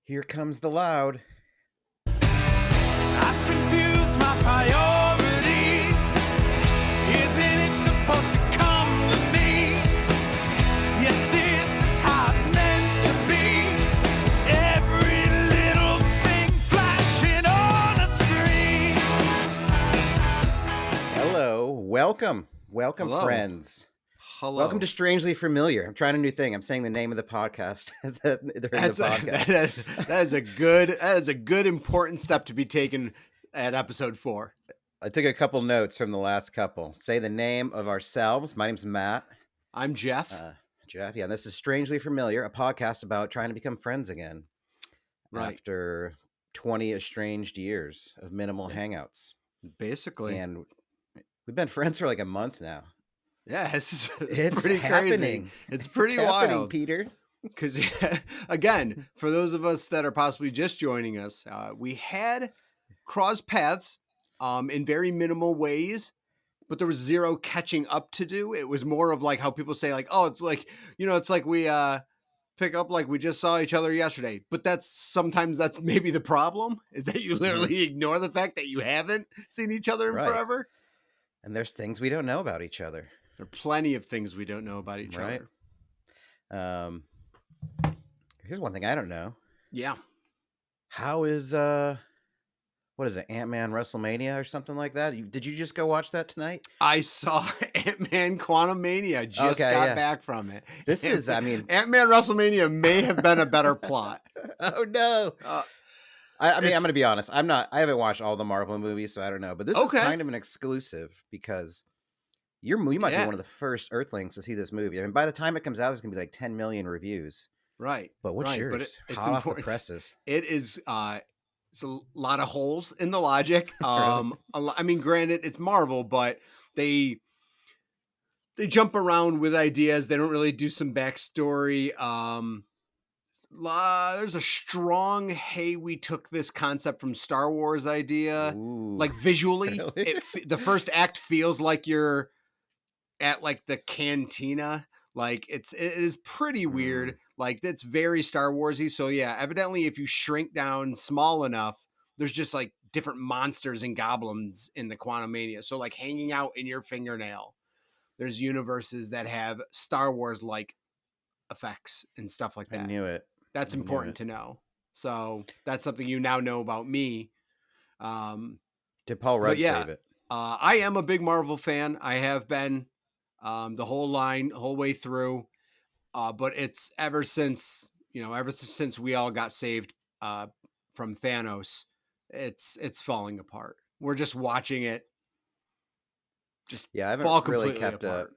Here comes the loud. I've confused my priorities. Isn't it supposed to come to me? Yes, this is how it's meant to be. Every little thing flashing on a screen. Hello, welcome, Hello. friends. Hello. Welcome to Strangely Familiar. I'm trying a new thing. I'm saying the name of the podcast during the podcast. That is a good important step to be taken at episode 4. I took a couple notes from the last couple. Say the name of ourselves. My name's Matt. I'm Jeff. Jeff, yeah. This is Strangely Familiar, a podcast about trying to become friends again. Right. After 20 estranged years of minimal hangouts. Basically. And we've been friends for like a month now. Yeah, it's pretty happening. Crazy. It's pretty happening, wild, Peter. Because again, for those of us that are possibly just joining us, we had crossed paths in very minimal ways, but there was zero catching up to do. It was more of like how people say, like, oh, it's like, it's like we pick up like we just saw each other yesterday. But sometimes that's maybe the problem, is that you literally ignore the fact that you haven't seen each other in forever. And there's things we don't know about each other. There are plenty of things we don't know about each other. Here's one thing I don't know. Yeah. How is what is it, Antman Wrestlemania or something like that? Did you just go watch that tonight? I saw Antman Quantumania. Just got back from it. This is, I mean, Antman Wrestlemania may have been a better plot. Oh no. I mean, I'm going to be honest. I haven't watched all the Marvel movies, so I don't know. But this is kind of an exclusive because you might be one of the first Earthlings to see this movie. I mean, by the time it comes out, it's going to be like 10 million reviews. Right. But what's yours? But it's hot important. Off the presses. It is. It's a lot of holes in the logic. I mean, granted, it's Marvel, but they jump around with ideas. They don't really do some backstory. There's a strong, hey, we took this concept from Star Wars idea. Ooh. Like visually, Really? The first act feels like you're at like the cantina. Like it is pretty weird. Like it's very Star Warsy. So yeah, evidently if you shrink down small enough, there's just like different monsters and goblins in the Quantumania. So like hanging out in your fingernail, there's universes that have Star Wars like effects and stuff like that. I knew it. That's important to know. So that's something you now know about me. Did Paul Rudd save it? I am a big Marvel fan. I have been the whole way through. But it's ever since we all got saved from Thanos, it's falling apart. We're just watching it. I haven't really kept up.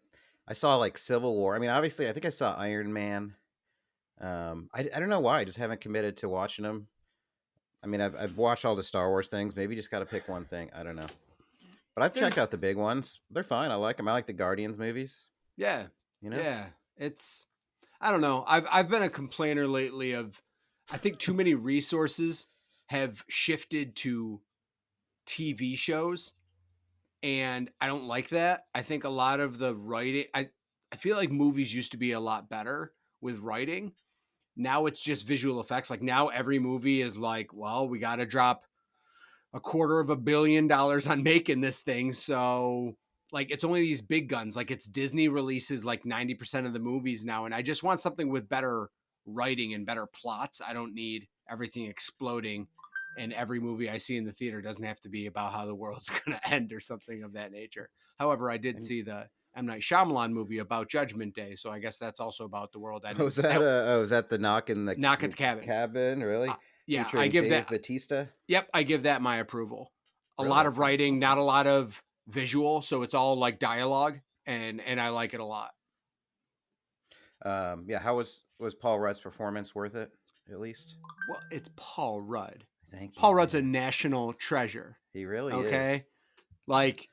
I saw like Civil War. I mean, obviously, I think I saw Iron Man. I don't know why. I just haven't committed to watching them. I mean, I've watched all the Star Wars things. Maybe just got to pick one thing. I don't know. But I've checked out the big ones. They're fine. I like them. I like the Guardians movies. Yeah. Yeah. It's, I don't know. I've been a complainer lately of, I think too many resources have shifted to TV shows, and I don't like that. I think a lot of the writing, I feel like movies used to be a lot better with writing. Now it's just visual effects. Like now every movie is like, well, we got to drop $250 million on making this thing. So like, it's only these big guns. Like it's Disney releases like 90% of the movies now. And I just want something with better writing and better plots. I don't need everything exploding. And every movie I see in the theater doesn't have to be about how the world's going to end or something of that nature. However, I did see the M. Night Shyamalan movie about Judgment Day. So I guess that's also about the world ending. Is that the Knock at the Cabin? Really? Yeah, featuring I give Dave that Bautista. Yep, I give that my approval. Really? A lot of writing, not a lot of visual, so it's all like dialogue, and I like it a lot. Yeah, how was Paul Rudd's performance worth it? At least. Well, it's Paul Rudd. Thank you. Paul Rudd's a national treasure. He really is. Okay, like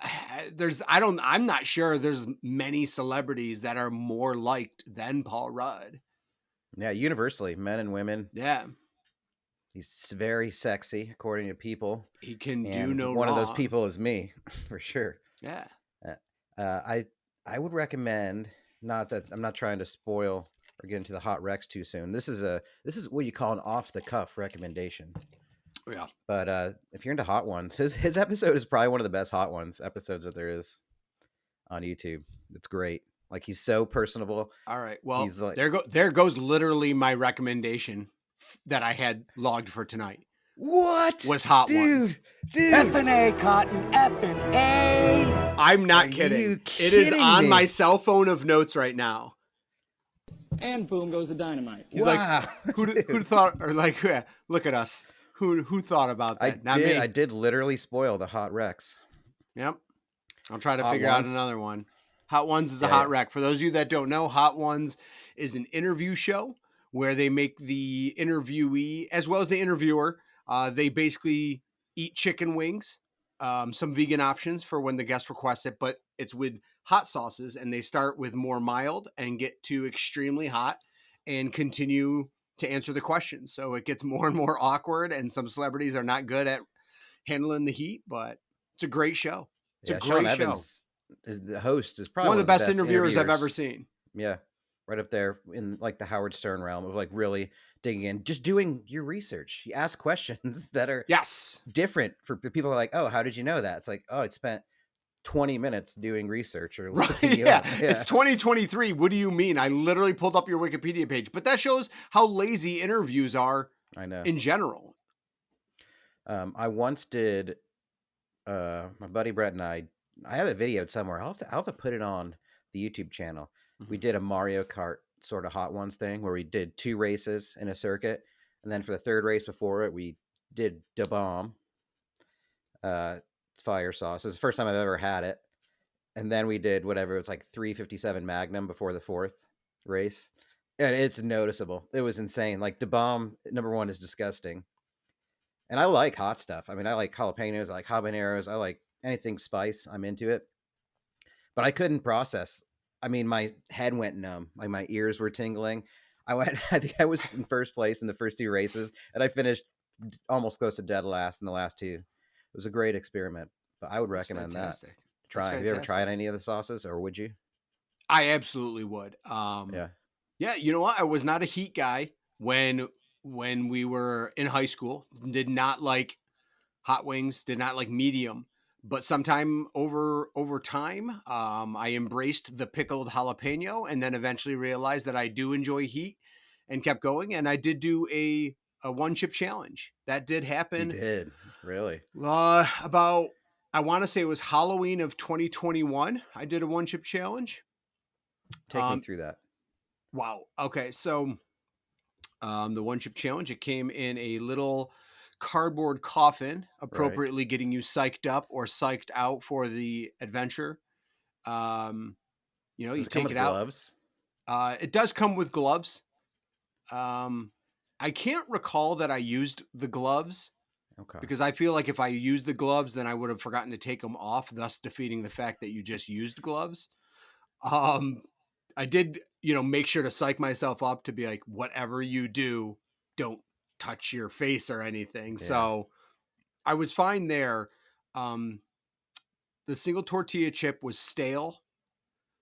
I'm not sure there's many celebrities that are more liked than Paul Rudd. Yeah, universally, men and women. Yeah. He's very sexy, according to people. He can do no wrong. One of those people is me, for sure. Yeah. I would recommend, not that I'm not trying to spoil or get into the hot Rex too soon. This is what you call an off the cuff recommendation. Yeah. But if you're into hot ones, his episode is probably one of the best hot ones episodes that there is on YouTube. It's great. Like, he's so personable. All right. Well, He's like, there goes literally my recommendation that I had logged for tonight. what Was hot ones. Dude. F&A, Cotton, F&A. I'm not Are kidding. you It is kidding on me? my cell phone of notes right now. And boom goes the dynamite. He's Wow. like, who'd thought, or like, yeah, look at us. Who thought about that? Not me. I did literally spoil the hot Rex. Yep. I'll try to Hot figure out Ones. another one. Hot Ones is a Yeah, hot yeah. wreck. For those of you that don't know, Hot Ones is an interview show where they make the interviewee as well as the interviewer. They basically eat chicken wings, some vegan options for when the guest requests it, but it's with hot sauces, and they start with more mild and get to extremely hot and continue to answer the questions. So it gets more and more awkward, and some celebrities are not good at handling the heat, but it's a great show. It's a Sean great show. Evans is the host. Is probably One of the best interviewers I've ever seen. Yeah, right up there in like the Howard Stern realm of like really digging in, just doing your research. You ask questions that are Yes. different for people who are like, oh, how did you know that? It's like, oh, I spent 20 minutes doing research or looking Right. you Yeah. up. It's 2023. What do you mean? I literally pulled up your Wikipedia page, but that shows how lazy interviews are I know. in general. I once did. My buddy Brett and I have it videoed somewhere. I'll have to put it on the YouTube channel. We did a Mario Kart sort of hot ones thing where we did 2 races in a circuit, and then for the third race before it, we did Da Bomb, fire sauce. It's the first time I've ever had it, and then we did whatever, it was like 357 Magnum before the 4th race, and it's noticeable. It was insane. Like, Da Bomb number 1 is disgusting. And I like hot stuff. I mean, I like jalapenos, I like habaneros, I like anything spice. I'm into it. But I couldn't process. I mean, my head went numb. Like, my ears were tingling. I think I was in first place in the first 2 races, and I finished almost close to dead last in the last 2. It was a great experiment, but I would recommend that. Try. Have you ever tried any of the sauces, or would you? I absolutely would. Yeah. Yeah, you know what? I was not a heat guy when we were in high school. Did not like hot wings, did not like medium, but sometime over time, I embraced the pickled jalapeno, and then eventually realized that I do enjoy heat and kept going. And I did do a 1-chip challenge. That did happen. You did, really? About, I want to say it was Halloween of 2021. I did a 1-chip challenge. Take me through that. Wow. Okay. So the 1-chip challenge, it came in a little cardboard coffin, appropriately getting you psyched up or psyched out for the adventure. You know, Does you it come take with it out. gloves? It does come with gloves. I can't recall that I used the gloves Okay. because I feel like if I used the gloves, then I would have forgotten to take them off, thus defeating the fact that you just used gloves. I did, make sure to psych myself up to be like, whatever you do, don't touch your face or anything. Yeah. So I was fine there. The single tortilla chip was stale.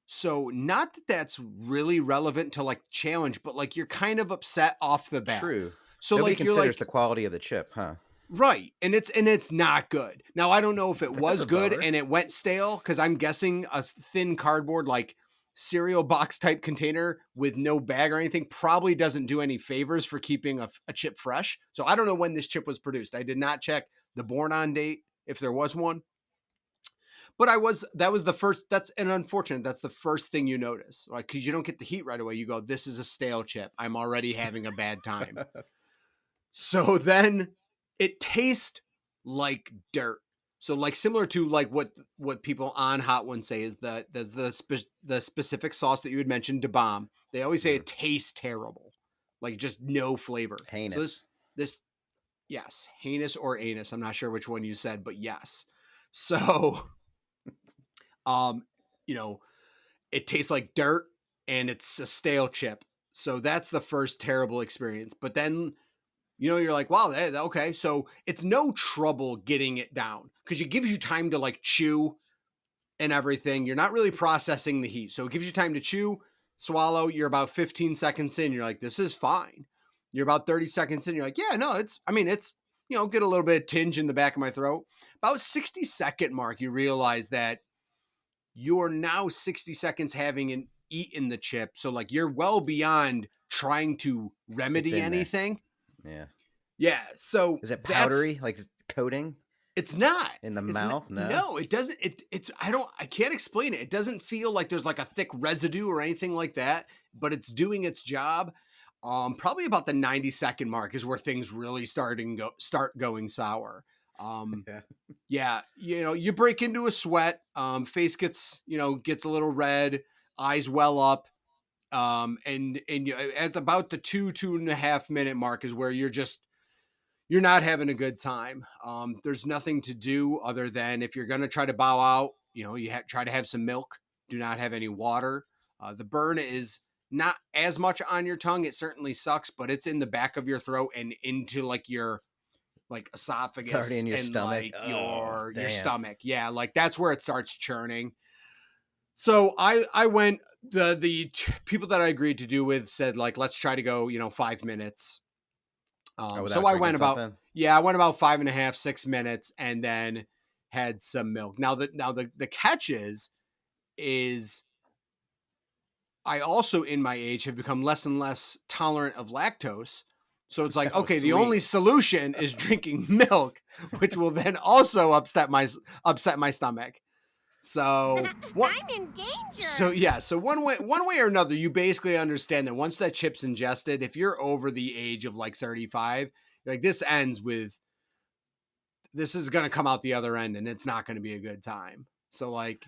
So not that that's really relevant to like challenge, but like you're kind of upset off the bat. True. So Nobody like you're considers like the quality of the chip, huh? right, and it's not good. Now I don't know if it was a good bummer. and it went stale because I'm guessing a thin cardboard like cereal box type container with no bag or anything probably doesn't do any favors for keeping a chip fresh. So I don't know when this chip was produced. I did not check the born on date if there was one. But that was the first, that's an unfortunate, that's the first thing you notice, right? Because you don't get the heat right away. You go, this is a stale chip. I'm already having a bad time. So then it tastes like dirt. So like similar to like what people on Hot Ones say is the specific sauce that you had mentioned, Da Bomb. They always say it tastes terrible, like just no flavor. Heinous. So this yes, heinous or anus. I'm not sure which one you said, but yes. So it tastes like dirt and it's a stale chip. So that's the first terrible experience. But then, you're like, wow, okay. So it's no trouble getting it down because it gives you time to like chew and everything. You're not really processing the heat. So it gives you time to chew, swallow. You're about 15 seconds in. You're like, this is fine. You're about 30 seconds in. You're like, yeah, no, it's get a little bit of tinge in the back of my throat. About 60-second mark, you realize that you're now 60 seconds having eaten the chip. So like you're well beyond trying to remedy anything. Yeah. Yeah. So is it powdery? Like coating? It's not in the mouth. No, it doesn't. I can't explain it. It doesn't feel like there's like a thick residue or anything like that, but it's doing its job. Probably about the 90-second mark is where things really start going sour. Yeah, you break into a sweat, face gets a little red, eyes well up. And at about the 2.5 minute mark is where you're not having a good time. There's nothing to do other than if you're going to try to bow out, you try to have some milk, do not have any water. The burn is not as much on your tongue. It certainly sucks, but it's in the back of your throat and into like your esophagus. It's already in your and stomach. Like your stomach. Yeah. Like that's where it starts churning. So I went, the people that I agreed to do with said like, let's try to go, 5 minutes. So I went about 5.5, 6 minutes and then had some milk. Now the catch is I also in my age have become less and less tolerant of lactose. So it's like, okay, the only solution is drinking milk, which will then also upset my stomach. So I'm in danger. So one way or another, you basically understand that once that chip's ingested, if you're over the age of like 35, like this is going to come out the other end and it's not going to be a good time. So like,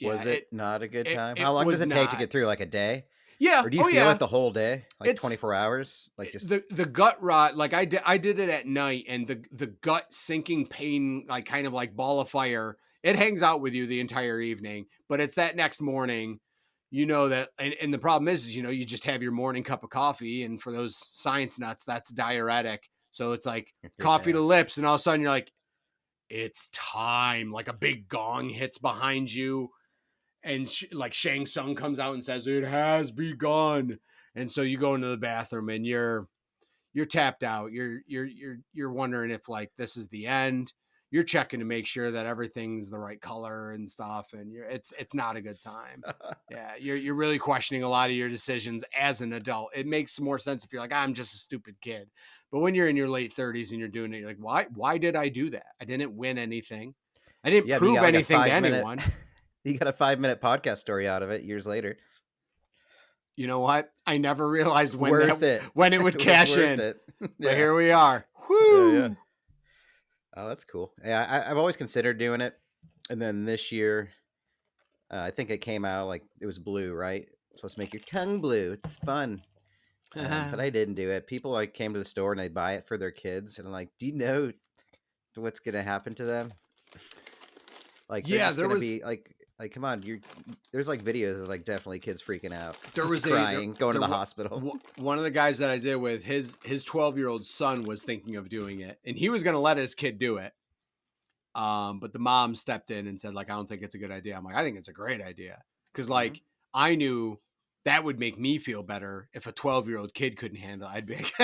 was it not a good time? How long does it take to get through? Like a day? Yeah. Or do you feel it the whole day? Like 24 hours? Like just the gut rot. Like I did it at night and the gut sinking pain, like kind of like ball of fire. It hangs out with you the entire evening, but it's that next morning, that, and the problem is, you just have your morning cup of coffee. And for those science nuts, that's diuretic. So it's like coffee to lips. And all of a sudden you're like, it's time. Like a big gong hits behind you. And like Shang Tsung comes out and says, it has begun. And so you go into the bathroom and you're tapped out. You're wondering if like, this is the end. You're checking to make sure that everything's the right color and stuff. And it's not a good time. Yeah. You're really questioning a lot of your decisions as an adult. It makes more sense if you're like, I'm just a stupid kid. But when you're in your late 30s and you're doing it, you're like, why did I do that? I didn't win anything. I didn't prove anything to anyone. You got a 5-minute podcast story out of it years later. You know what? I never realized when it would it cash in. But here we are. Woo! Yeah. Oh, that's cool. Yeah, I've always considered doing it. And then this year, I think it came out like it was blue, right? It's supposed to make your tongue blue. It's fun. But I didn't do it. People like came to the store and they buy it for their kids. And I'm like, do you know what's going to happen to them? Like, there was be like, come on, there's like videos of like definitely kids freaking out. There was crying, going to the hospital. One of the guys that I did with his 12-year-old son was thinking of doing it, and he was going to let his kid do it. But the mom stepped in and said, like, I don't think it's a good idea. I'm like, I think it's a great idea. Cause like I knew that would make me feel better if a 12-year-old kid couldn't handle it. I'd be like,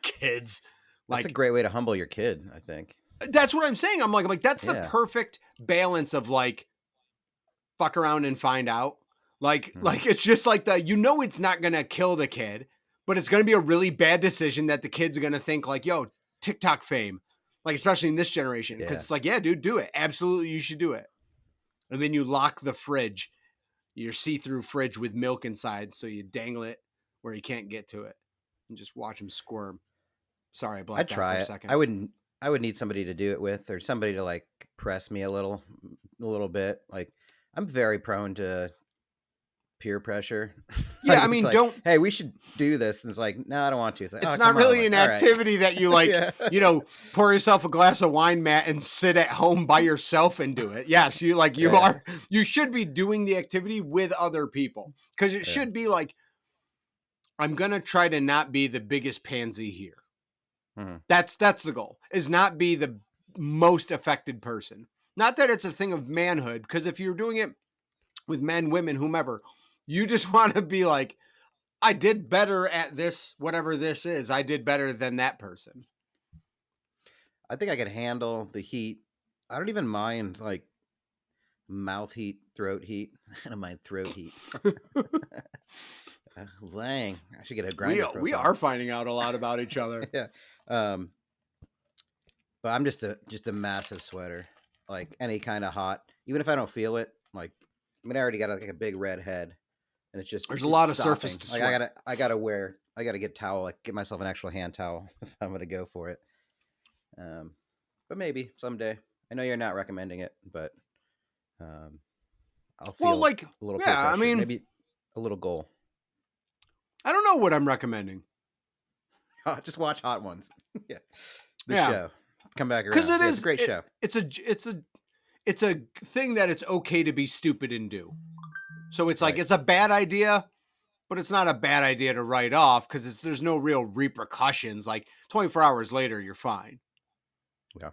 kids. That's a great way to humble your kid, I think. That's what I'm saying. I'm like, that's the perfect balance of like, fuck around and find out. Like it's just like it's not going to kill the kid, but it's going to be a really bad decision that the kids are going to think like, yo, TikTok fame, like, especially in this generation. Cause it's like, yeah, dude, do it. Absolutely. You should do it. And then you lock the fridge, your see-through fridge with milk inside. So you dangle it where you can't get to it and just watch them squirm. Sorry. I blacked out for a second. I would need somebody to do it with, or somebody to like press me a little bit. Like I'm very prone to peer pressure. Yeah. Like, I mean, like, hey, we should do this. And it's like, no, I don't want to. It's like, it's not really an activity that you like, pour yourself a glass of wine, Matt, and sit at home by yourself and do it. Yes. You should be doing the activity with other people because it should be like, I'm going to try to not be the biggest pansy here. Mm-hmm. That's the goal, is not be the most affected person. Not that it's a thing of manhood, because if you're doing it with men, women, whomever, You just want to be like, I did better at this, whatever this is. I did better than that person. I think I could handle the heat. I don't even mind like mouth heat, throat heat. I don't mind throat heat. Zang. I should get a We grinder. we are finding out a lot about each other. Yeah. But I'm just a massive sweater. Like any kind of hot, even if I don't feel it. Like, I mean, I already got like a big red head, and it's just There's a it's lot of sopping. surface to Like sweat. I gotta get towel, like get myself an actual hand towel if I'm gonna go for it. But maybe someday. I know you're not recommending it, but I'll feel Like, a little yeah, peer pressure. I mean, Maybe a little goal. I don't know what I'm recommending. Just watch Hot Ones. Yeah, the Yeah. show. Come back around Because it's a great show. It's a thing that it's okay to be stupid and do. So it's like, Right. it's a bad idea, but it's not a bad idea to write off because there's no real repercussions. Like 24 hours later, you're fine. Yeah.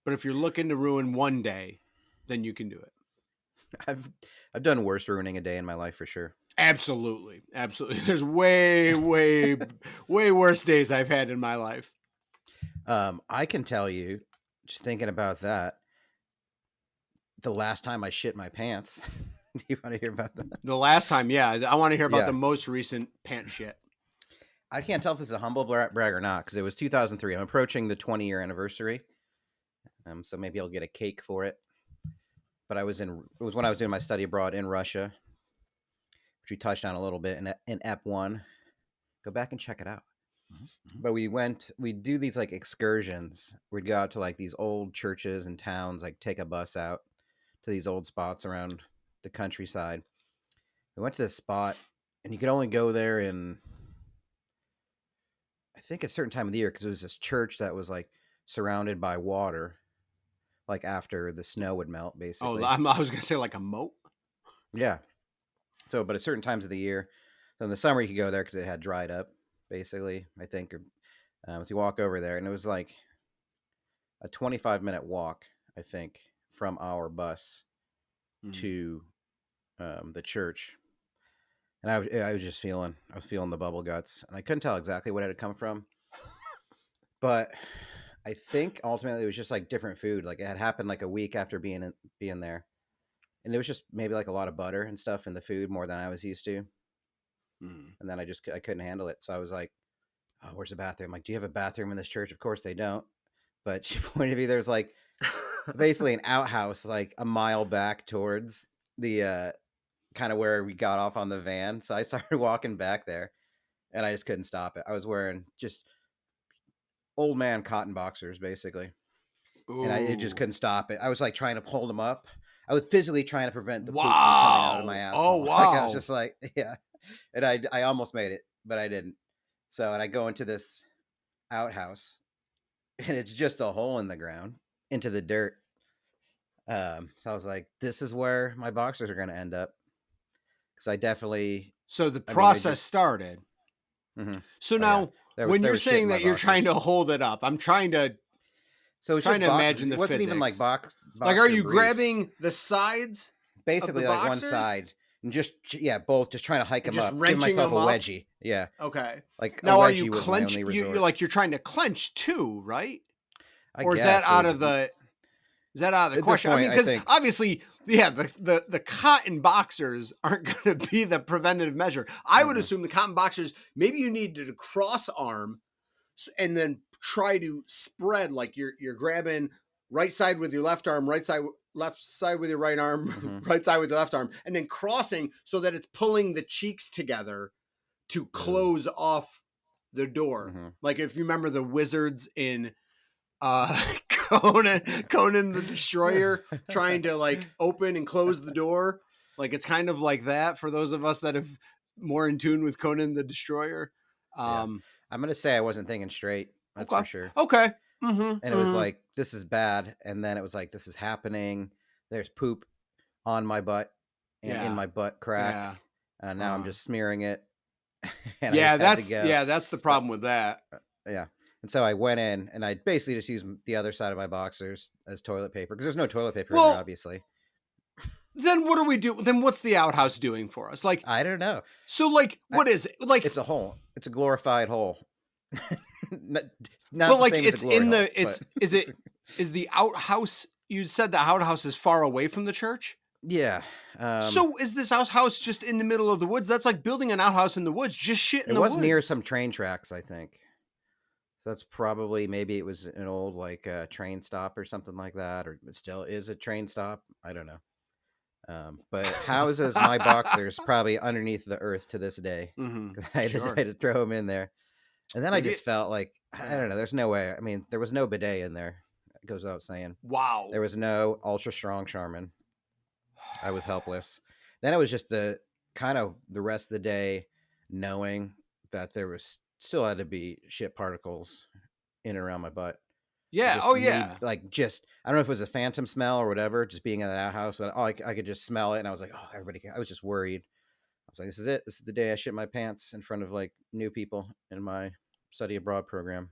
But if you're looking to ruin one day, then you can do it. I've done worse ruining a day in my life for sure. Absolutely. Absolutely. There's way, way, way worse days I've had in my life. I can tell you, just thinking about that, the last time I shit my pants. Do you want to hear about that? The last time, yeah. I want to hear about Yeah. the most recent pant shit. I can't tell if this is a humble brag or not because it was 2003. I'm approaching the 20-year anniversary, so maybe I'll get a cake for it. But it was when I was doing my study abroad in Russia, which we touched on a little bit in Ep 1. Go back and check it out. But we do these like excursions. We'd go out to like these old churches and towns, like take a bus out to these old spots around the countryside. We went to this spot, and you could only go there in, I think, a certain time of the year because it was this church that was like surrounded by water, like after the snow would melt, basically. Oh, I was going to say like a moat. Yeah. So, but at certain times of the year, so in the summer you could go there because it had dried up, basically, I think. So you walk over there, and it was like a 25-minute walk, I think, from our bus to the church. And I was feeling the bubble guts, and I couldn't tell exactly what it had come from. But I think ultimately it was just like different food. Like it had happened like a week after being there. And it was just maybe like a lot of butter and stuff in the food more than I was used to. And then I couldn't handle it. So I was like, oh, where's the bathroom? I'm like, do you have a bathroom in this church? Of course they don't. But she pointed me, there's like basically an outhouse like a mile back towards the kind of where we got off on the van. So I started walking back there, and I just couldn't stop it. I was wearing just old man cotton boxers, basically. Ooh. And I just couldn't stop it. I was like trying to hold them up. I was physically trying to prevent the poop from coming out of my asshole. Oh, wow. Like, I was just like, yeah. And I almost made it, but I didn't. So, and I go into this outhouse, and it's just a hole in the ground into the dirt. So I was like, this is where my boxers are going to end up. Because I definitely. So the process started. Mm-hmm. So now, when you're saying that you're trying to hold it up, I'm trying to. So it's trying just to imagine the it wasn't physics. even like box. Like, are you briefs. grabbing the sides? Basically, of the like boxers? one side, and both, just trying to hike them Just up, give wrenching myself a them up? wedgie. Yeah, Okay. like Now, a are wedgie you was my clench? only resort. You're like you're trying to clench too, right? I Or is guess that out it of the? Is that out of the At this question? I point, mean, I because think- obviously, yeah, the cotton boxers aren't going to be the preventative measure. I would assume the cotton boxers, maybe you need to cross arm and then try to spread, like you're grabbing right side with your left arm, left side with your right arm, right side with your left arm, and then crossing so that it's pulling the cheeks together to close off the door. Like if you remember the wizards in Conan the Destroyer trying to like open and close the door. Like it's kind of like that for those of us that have more in tune with Conan the Destroyer. I'm gonna say I wasn't thinking straight. That's for sure. Okay. And it was like, this is bad, and then it was like, this is happening. There's poop on my butt and in my butt crack. And now I'm just smearing it. And that's the problem with that. Yeah. And so I went in, and I basically just used the other side of my boxers as toilet paper because there's no toilet paper in there, obviously. Then what are we doing? Then what's the outhouse doing for us? Like, I don't know. so like, what is it? Like, It's a hole. It's a glorified hole. not but not the like same as a it's glory in hole, the, it's, but is it, is the outhouse, you said the outhouse is far away from the church? yeah. So is this outhouse just in the middle of the woods? That's like building an outhouse in the woods, just shit in It the was near woods. some train tracks, I think. So that's probably, maybe it was an old like train stop or something like that, or it still is a train stop. I don't know. But houses my boxers probably underneath the earth to this day, Mhm. 'cause I Sure. had to throw them in there. And then I Maybe just felt like, I yeah. don't know. There's no way. I mean, there was no bidet in there. It goes without saying. Wow. There was no ultra strong Charmin. I was helpless. Then it was just the kind of the rest of the day knowing that there was still had to be shit particles in and around my butt. Yeah. Just Oh me, yeah. like, just, I don't know if it was a phantom smell or whatever, just being in that outhouse, but I could just smell it. And I was like, oh, I was just worried. I was like, this is it. This is the day I shit my pants in front of like new people in my study abroad program.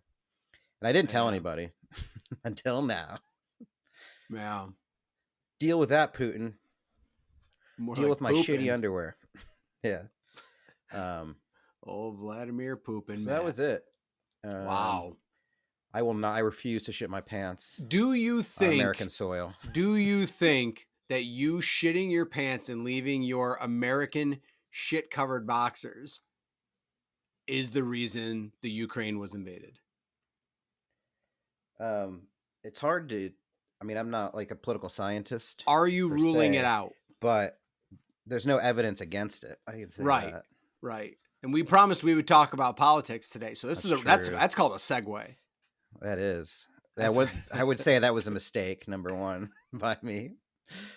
And I didn't tell Yeah. anybody until now. Yeah. Deal with that, Putin. More Deal like with my pooping. shitty underwear. Yeah. Oh, Vladimir pooping. So that was it. Wow. I will not. I refuse to shit my pants Do you on think American soil. Do you think that you shitting your pants and leaving your American shit covered boxers is the reason the Ukraine was invaded? It's hard to. I mean, I'm not like a political scientist Are you per ruling it se, out? but there's no evidence against it. I can say Right. that. Right. And we promised we would talk about politics today. So this That's is true. that's called a segue. That is. That That's was. I would say that was a mistake. Number one by me.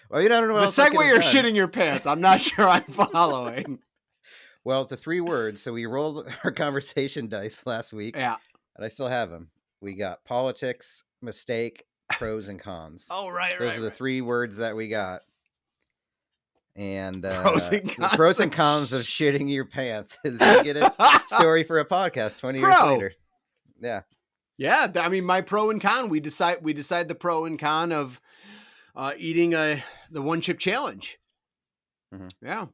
Well, you don't know what the else I could segue have or done. shitting your pants. I'm not sure I'm following. Well, the 3 words. So we rolled our conversation dice last week, Yeah. and I still have them. We got politics, mistake, pros and cons. Oh, right, Those right. are the 3 words that we got. And Pros and the cons pros and of cons of shitting your pants is you get a story for a podcast 20 years Pro. later. Yeah. Yeah, I mean, my pro and con. We decide the pro and con of eating the 1 chip challenge. Mhm. Yeah.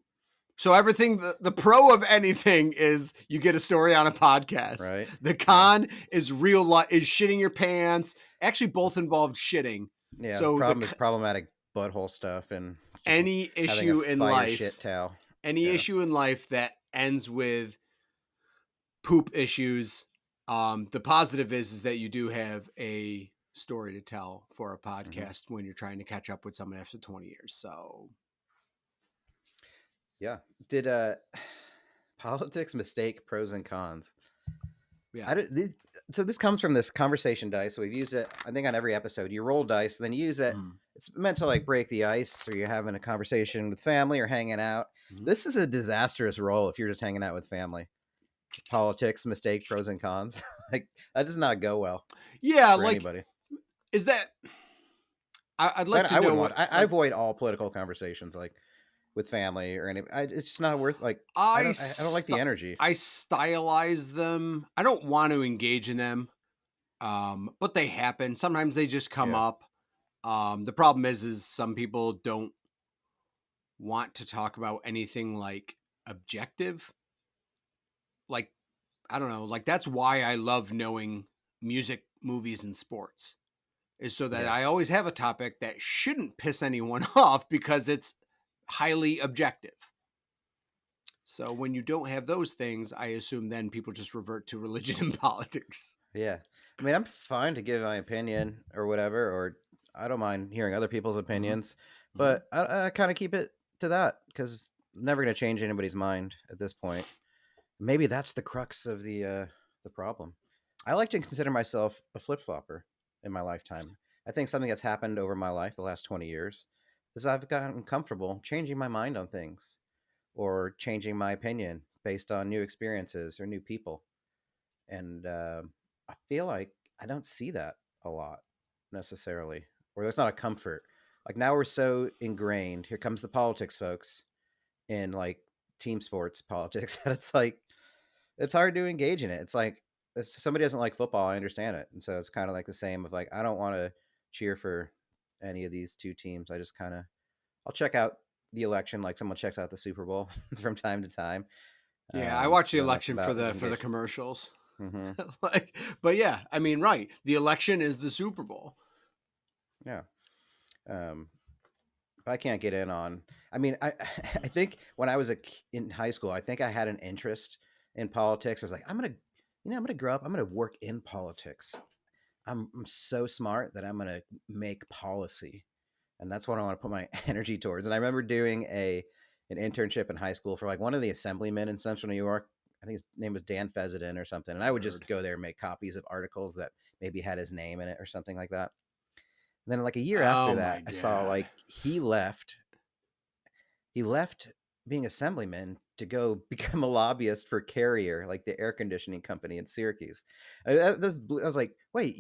So everything, the pro of anything is you get a story on a podcast. Right. The con is real life, is shitting your pants. Actually, both involved shitting. Yeah. So the problem is problematic butthole stuff and just any having issue a in fire life, shit towel. any Yeah. issue in life that ends with poop issues. The positive is that you do have a story to tell for a podcast when you're trying to catch up with someone after 20 years. So Yeah. Did politics, mistake, pros and cons? yeah. So this comes from this conversation dice. So we've used it, I think, on every episode. You roll dice, then you use it. It's meant to like break the ice, or you're having a conversation with family or hanging out. This is a disastrous roll if you're just hanging out with family. Politics, mistake, pros and cons. Like, that does not go well. Yeah, for like anybody. Is that I'd like to I know wouldn't what I avoid all political conversations, like with family or any. It's just not worth. Like, I don't like the energy. I stylize them. I don't want to engage in them. But they happen. Sometimes they just come Yeah. up. The problem is some people don't want to talk about anything like objective. Like, I don't know, like that's why I love knowing music, movies, and sports, is so that Yeah. I always have a topic that shouldn't piss anyone off because it's highly objective. So when you don't have those things, I assume then people just revert to religion and politics. Yeah. I mean, I'm fine to give my opinion or whatever, or I don't mind hearing other people's opinions, but I kind of keep it to that because I'm never going to change anybody's mind at this point. Maybe that's the crux of the problem. I like to consider myself a flip-flopper in my lifetime. I think something that's happened over my life the last 20 years is I've gotten comfortable changing my mind on things or changing my opinion based on new experiences or new people. And I feel like I don't see that a lot necessarily, or there's not a comfort. Like, now we're so ingrained. Here comes the politics, folks, in like team sports politics. That it's like, it's hard to engage in it. It's like, if somebody doesn't like football, I understand it. And so it's kind of like the same of like, I don't want to cheer for any of these 2 teams. I just kind of, I'll check out the election like someone checks out the Super Bowl from time to time. Yeah, I watch the And then that's election for about as the engaged. commercials. Hmm. Like, but yeah, I mean, right. The election is the Super Bowl. Yeah. Um, but I can't get in on. I mean, I I think when I was in high school, I think I had an interest in politics. I was like, I'm gonna grow up. I'm gonna work in politics. I'm so smart that I'm gonna make policy, and that's what I want to put my energy towards. And I remember doing an internship in high school for like one of the assemblymen in Central New York. I think his name was Dan Fezenden or something. And I would just Nerd. go there and make copies of articles that maybe had his name in it or something like that. And then like a year Oh after my that, I saw God. like he left being assemblyman to go become a lobbyist for Carrier, like the air conditioning company in Syracuse. I was like, wait,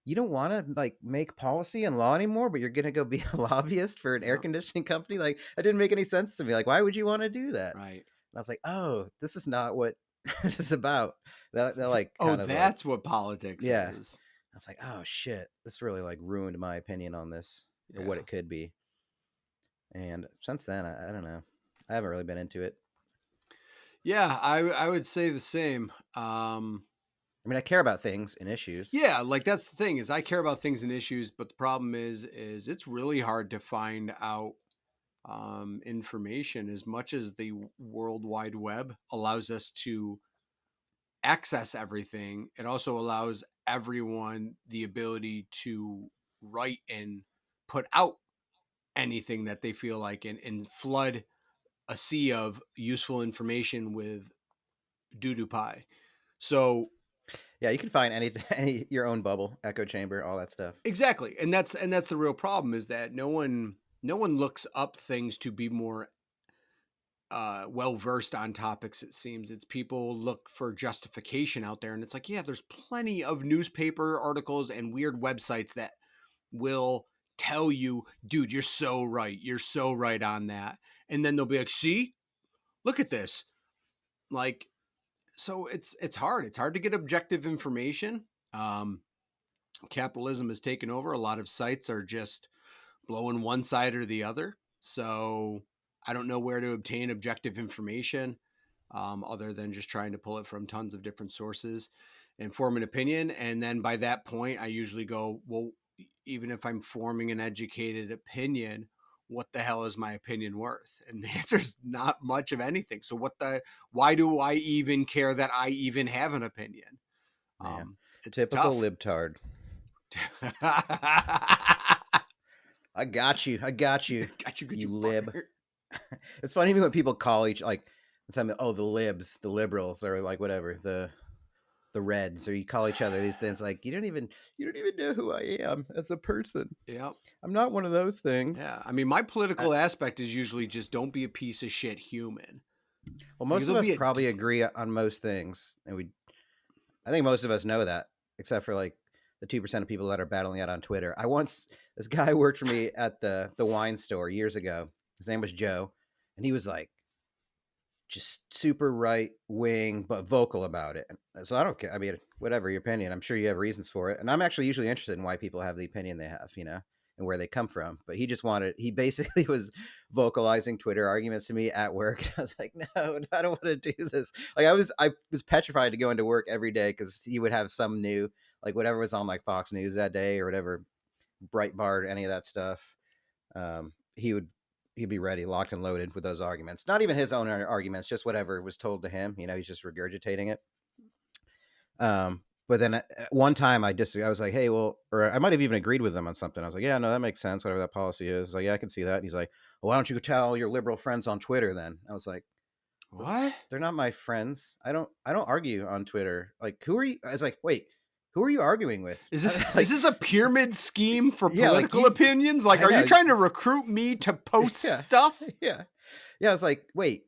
you don't want to like make policy and law anymore, but you're gonna go be a lobbyist for an air Yeah, conditioning company? Like, that didn't make any sense to me. Like, why would you want to do that? And right. I was like, oh, this is not what this is about. That like Oh, kind of like, that's what politics yeah. is. I was like, oh shit, this really like ruined my opinion on this or what Yeah. it could be. And since then, I don't know. I haven't really been into it. Yeah, I would say the same. I mean, I care about things and issues. Yeah, like that's the thing is I care about things and issues, but the problem is it's really hard to find out information as much as the World Wide Web allows us to access everything. It also allows everyone the ability to write and put out anything that they feel like and flood a sea of useful information with doo doo pie. So Yeah, you can find anything, any your own bubble, echo chamber, all that stuff. exactly, and that's the real problem is that no one looks up things to be more well versed on topics. It seems it's people look for justification out there, and it's like, yeah, there's plenty of newspaper articles and weird websites that will tell you, dude, you're so right on that, and then they'll be like, see, look at this, like, so it's hard. It's hard to get objective information. Um, Capitalism has taken over. A lot of sites are just blowing one side or the other. So I don't know where to obtain objective information other than just trying to pull it from tons of different sources and form an opinion. And then by that point, I usually go, well, even if I'm forming an educated opinion, what the hell is my opinion worth? And the answer is not much of anything. So why do I even care that I even have an opinion? Yeah. It's Typical tough. libtard. I got you. I got you. Got you, You lib. fucker. It's funny when people call each like something, oh, the libs, the liberals, or like whatever, the reds, or you call each other these things. Like, you don't even know who I am as a person. Yeah. I'm not one of those things. Yeah. I mean, my I, political aspect is usually just don't be a piece of shit human. well, Because most of there'll us be probably agree on most things, and I think most of us know that, except for like the 2% of people that are battling out on Twitter. This guy worked for me at the wine store years ago. His name was Joe, and he was like just super right wing, but vocal about it. So I don't care. I mean, whatever your opinion, I'm sure you have reasons for it, and I'm actually usually interested in why people have the opinion they have, and where they come from. But he basically was vocalizing Twitter arguments to me at work. And I was like, no, I don't want to do this. Like, I was petrified to go into work every day because he would have some new, like whatever was on like Fox News that day or whatever, Breitbart, any of that stuff. He'd be ready, locked and loaded with those arguments. Not even his own arguments, just whatever was told to him. He's just regurgitating it. But then at one time I was like, hey, well, or I might have even agreed with him on something. I was like, yeah, no, that makes sense. Whatever that policy is. Like, yeah, I can see that. And he's like, well, why don't you tell your liberal friends on Twitter then? I was like, what? they're not my friends. I don't argue on Twitter. Like, who are you? I was like, wait, who are you arguing with? Is this Like, is this a pyramid scheme for yeah, like political opinions? Like, I are you know. trying to recruit me to post Yeah. stuff? Yeah. Yeah. I was like, wait,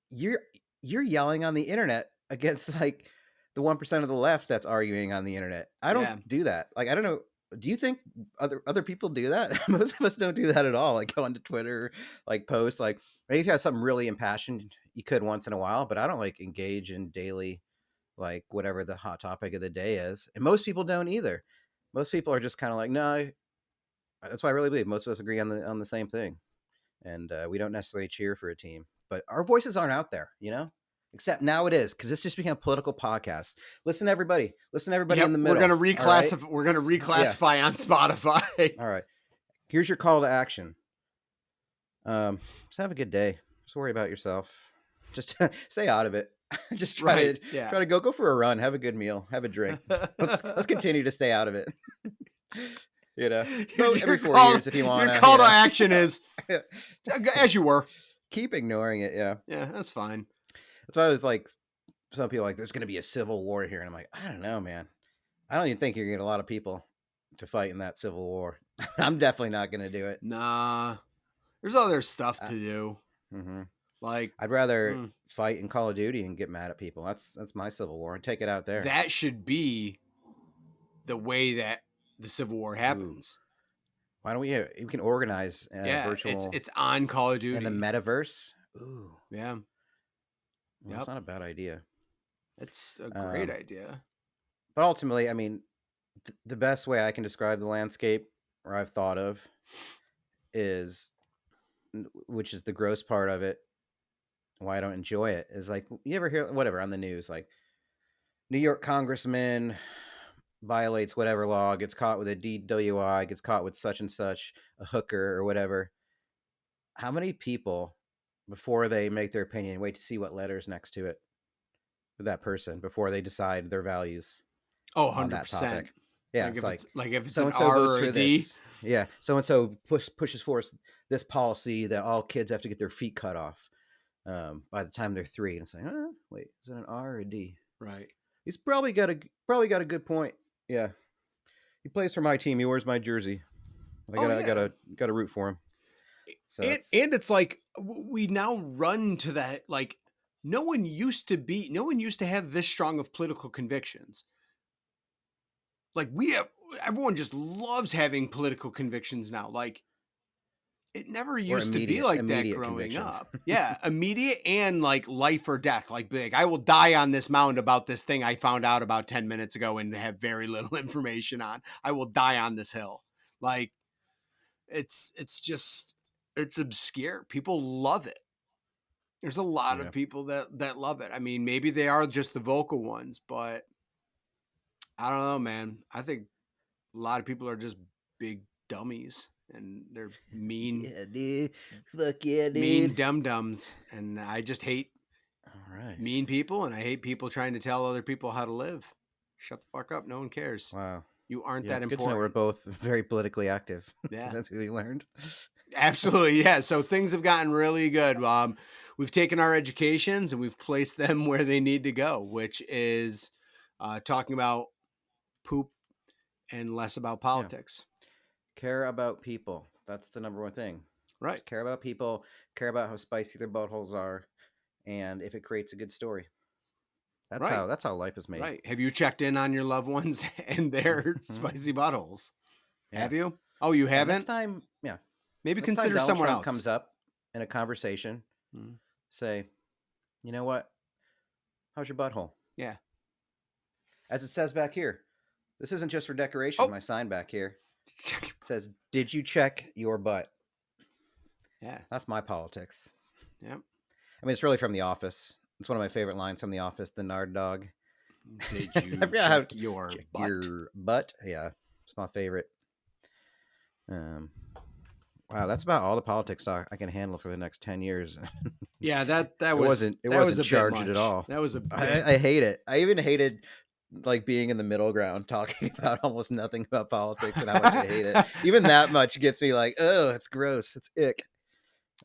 you're yelling on the internet against like the 1% of the left that's arguing on the internet. I don't Yeah. do that. Like, I don't know. Do you think other people do that? Most of us don't do that at all. Like, go onto Twitter, like post, like maybe if you have something really impassioned, you could once in a while, but I don't like engage in daily, like whatever the hot topic of the day is. And most people don't either. Most people are just kind of like, no, that's why I really believe most of us agree on the same thing. and we don't necessarily cheer for a team, but our voices aren't out there, except now it is, because this just became a political podcast. Listen, everybody in the middle. We're gonna all right? reclassify. We're gonna reclassify on Spotify. All right. Here's your call to action. Just have a good day. Just worry about yourself. Just stay out of it. Just try to go for a run. Have a good meal. Have a drink. Let's continue to stay out of it. Vote every 4 years if you want. Your call to action is as you were. Keep ignoring it. Yeah. Yeah, that's fine. That's why I was like, some people are like, there's going to be a civil war here, and I'm like, I don't know, man. I don't even think you're going to get a lot of people to fight in that civil war. I'm definitely not going to do it. Nah, there's other stuff to do. Mm-hmm. Like, I'd rather fight in Call of Duty and get mad at people. That's my civil war, and take it out there. That should be the way that the Civil War happens. Ooh. Why don't we? You can organize virtual. It's on Call of Duty in the metaverse. Ooh, yeah. Well, that's not a bad idea. It's a great idea. But ultimately, I mean, the best way I can describe the landscape, or I've thought of, which is the gross part of it, why I don't enjoy it, is like, you ever hear whatever on the news, like New York congressman violates whatever law, gets caught with a DWI, gets caught with such and such, a hooker or whatever. How many people, before they make their opinion, wait to see what letters next to it with that person before they decide their values? Oh, 100%. Yeah, like if it's so an R or a D. This. Yeah, so and so pushes for this policy that all kids have to get their feet cut off by the time they're 3, and it's like, wait, is it an R or a D? Right. He's probably got a good point. Yeah, he plays for my team. He wears my jersey. I gotta root for him. So and it's like we now run to that. Like, no one used to have this strong of political convictions. Like, everyone just loves having political convictions now. Like, it never used to be like that growing up. Yeah, immediate and like life or death. Like, big, I will die on this mound about this thing I found out about 10 minutes ago and have very little information on. I will die on this hill. Like, it's obscure. People love it. There's a lot of people that love it. I mean, maybe they are just the vocal ones, but I don't know, man. I think a lot of people are just big dummies. And they're mean. Yeah, dude. Fuck yeah, dude. Mean dum-dums. And I just hate mean people, and I hate people trying to tell other people how to live. Shut the fuck up. No one cares. Wow. You aren't that important. Good to know we're both very politically active. Yeah. That's what we learned. Absolutely, yeah. So things have gotten really good. We've taken our educations and we've placed them where they need to go, which is talking about poop and less about politics. Yeah. Care about people. That's the number one thing. Right. Just care about people, care about how spicy their buttholes are, and if it creates a good story. That's how life is made. Right. Have you checked in on your loved ones and their spicy buttholes? Yeah. Have you? Oh, you haven't? Next time, yeah. Maybe consider someone else. Comes up in a conversation, say, you know what? How's your butthole? Yeah. As it says back here, this isn't just for decoration. My sign back here. It says, did you check your butt? Yeah. That's my politics. Yeah. I mean, it's really from The Office. It's one of my favorite lines from The Office, the Nard dog. Did you check your butt? Your butt? Yeah. It's my favorite. Wow, that's about all the politics talk I can handle for the next 10 years. Yeah, that wasn't charged at all. That was I hate it. I even hated like being in the middle ground talking about almost nothing about politics and how much I hate it. Even that much gets me like, oh, it's gross. It's ick.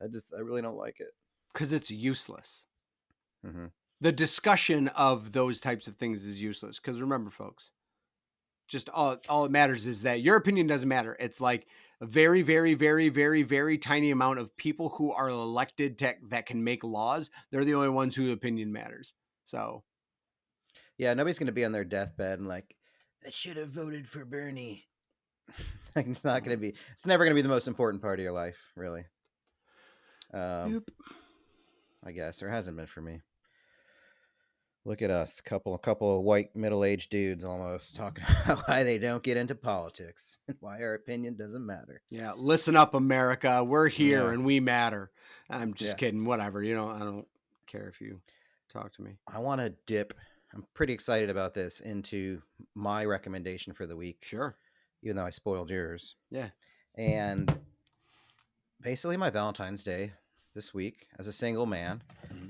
I really don't like it. Because it's useless. Mm-hmm. The discussion of those types of things is useless. Because remember, folks, just all it matters is that your opinion doesn't matter. It's like a very, very, very, very, very tiny amount of people who are elected that can make laws. They're the only ones whose opinion matters. So. Yeah, nobody's going to be on their deathbed and like, I should have voted for Bernie. Like, it's never going to be the most important part of your life, really. Yep. I guess, or hasn't been for me. Look at us, couple of white middle-aged dudes almost talking about why they don't get into politics and why our opinion doesn't matter. Yeah, listen up, America. We're here Yeah. and we matter. I'm just Yeah. kidding. Whatever. I don't care if you talk to me. I want to dip. I'm pretty excited about this into my recommendation for the week, Sure. even though I spoiled yours. Yeah. And basically, my Valentine's Day this week, as a single man,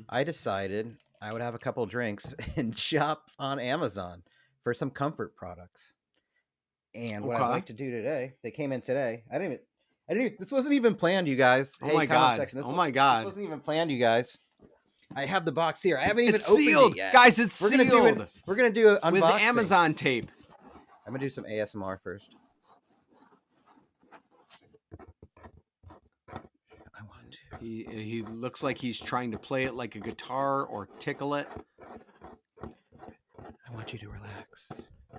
I decided I would have a couple drinks and shop on Amazon for some comfort products. And what I'd Okay. like to do today, they came in today. I didn't even, this wasn't even planned, you guys. Oh my comment God. section, Oh my God. This wasn't even planned, you guys. I have the box here. I haven't even It's opened sealed. it yet. Guys, it's We're gonna sealed. do it. We're gonna do it with unboxing. Amazon tape. I'm gonna do some ASMR first. I want to. He looks like he's trying to play it like a guitar or tickle it. I want you to relax.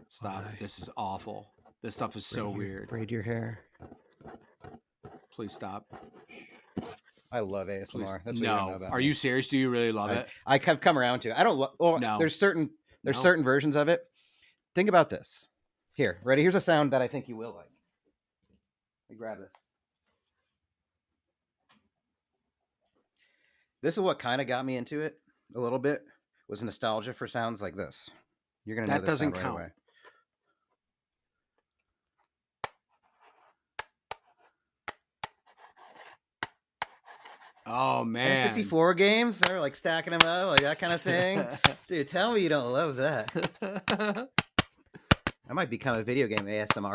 Stop. Why? This is awful. This stuff is so weird. Braid your hair. Please stop. I love ASMR. Please. That's what you don't know No. about Are me. you serious? Do you really love it? I've come around to it. I don't. Well, No. There's certain No. versions of it. Think about this. Here, ready? Here's a sound that I think you will like. Let me grab this. This is what kind of got me into it a little bit. Was nostalgia for sounds like this. You're gonna know That this doesn't sound right count. away. Oh man. N64 games or like stacking them up, like that kind of thing. Dude, tell me you don't love that. I might become a video game ASM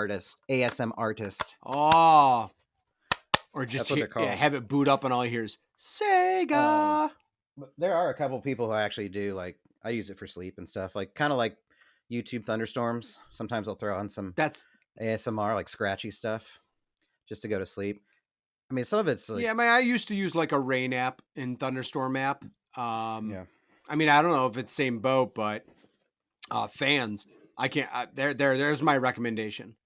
artist. Oh. Or just That's what they're called. have it boot up and all you hear is Sega. But there are a couple people who actually do, like, I use it for sleep and stuff, like kind of like YouTube thunderstorms. Sometimes I'll throw on some That's ASMR, like scratchy stuff, just to go to sleep. I mean, some of it's like, yeah. I used to use like a rain app and thunderstorm app. yeah. I mean, I don't know if it's same boat, but fans. I can't. There's my recommendation.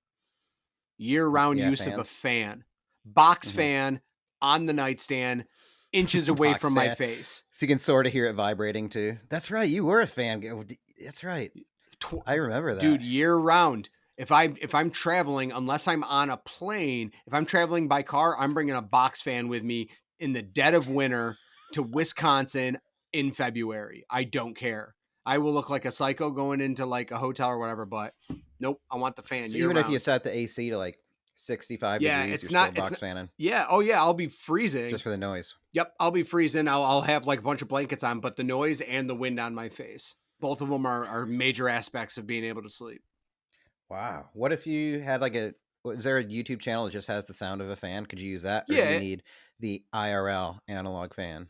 Year-round Yeah, use of a fans. fan, box Mhm. fan on the nightstand, inches away Box from my fan. face. So you can sort of hear it vibrating too. That's right. You were a fan. That's right. I remember that. Dude, year-round. If I'm traveling, unless I'm on a plane, if I'm traveling by car, I'm bringing a box fan with me in the dead of winter to Wisconsin in February. I don't care. I will look like a psycho going into like a hotel or whatever, but nope, I want the fan. So year even if round. you set the AC to like 65 Yeah, degrees, it's you're not- still it's box fanning Yeah. Oh yeah, I'll be freezing. just for the noise. Yep, I'll be freezing. I'll have like a bunch of blankets on, but the noise and the wind on my face, both of them are major aspects of being able to sleep. Wow. What if you had like is there a YouTube channel that just has the sound of a fan? Could you use that? Or do Yeah. you need the IRL analog fan?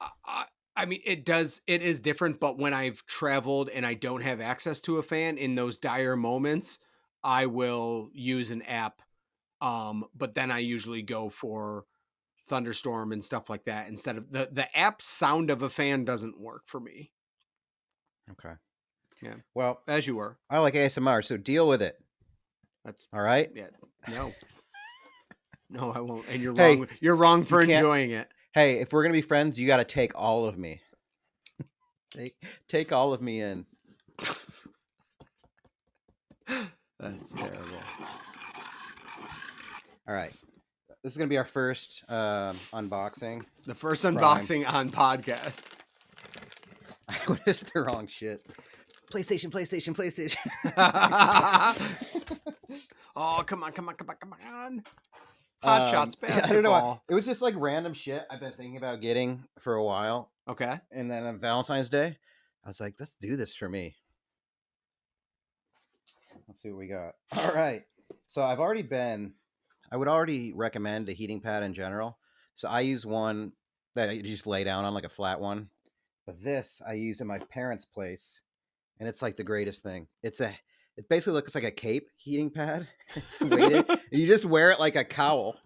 I mean, it is different, but when I've traveled and I don't have access to a fan in those dire moments, I will use an app. But then I usually go for thunderstorm and stuff like that instead of the app sound of a fan doesn't work for me. Okay. Yeah. Well, As you were. I like ASMR, so deal with it. That's All right. yeah. No. No, I won't. And you're Hey, wrong. You're wrong for you can't- enjoying it. Hey, if we're gonna be friends, you got to take all of me. Take all of me in. That's terrible. All right. This is gonna be our first unboxing. The first unboxing on podcast. I noticed the wrong shit. PlayStation. Oh, come on. Hot shots basketball. I don't know why. It was just like random shit I've been thinking about getting for a while. Okay. And then on Valentine's Day, I was like, let's do this for me. Let's see what we got. All right. So I would already recommend a heating pad in general. So I use one that you just lay down on, like a flat one. But this I use in my parents' place. And it's like the greatest thing. It basically looks like a cape heating pad. It's weighted. And you just wear it like a cowl.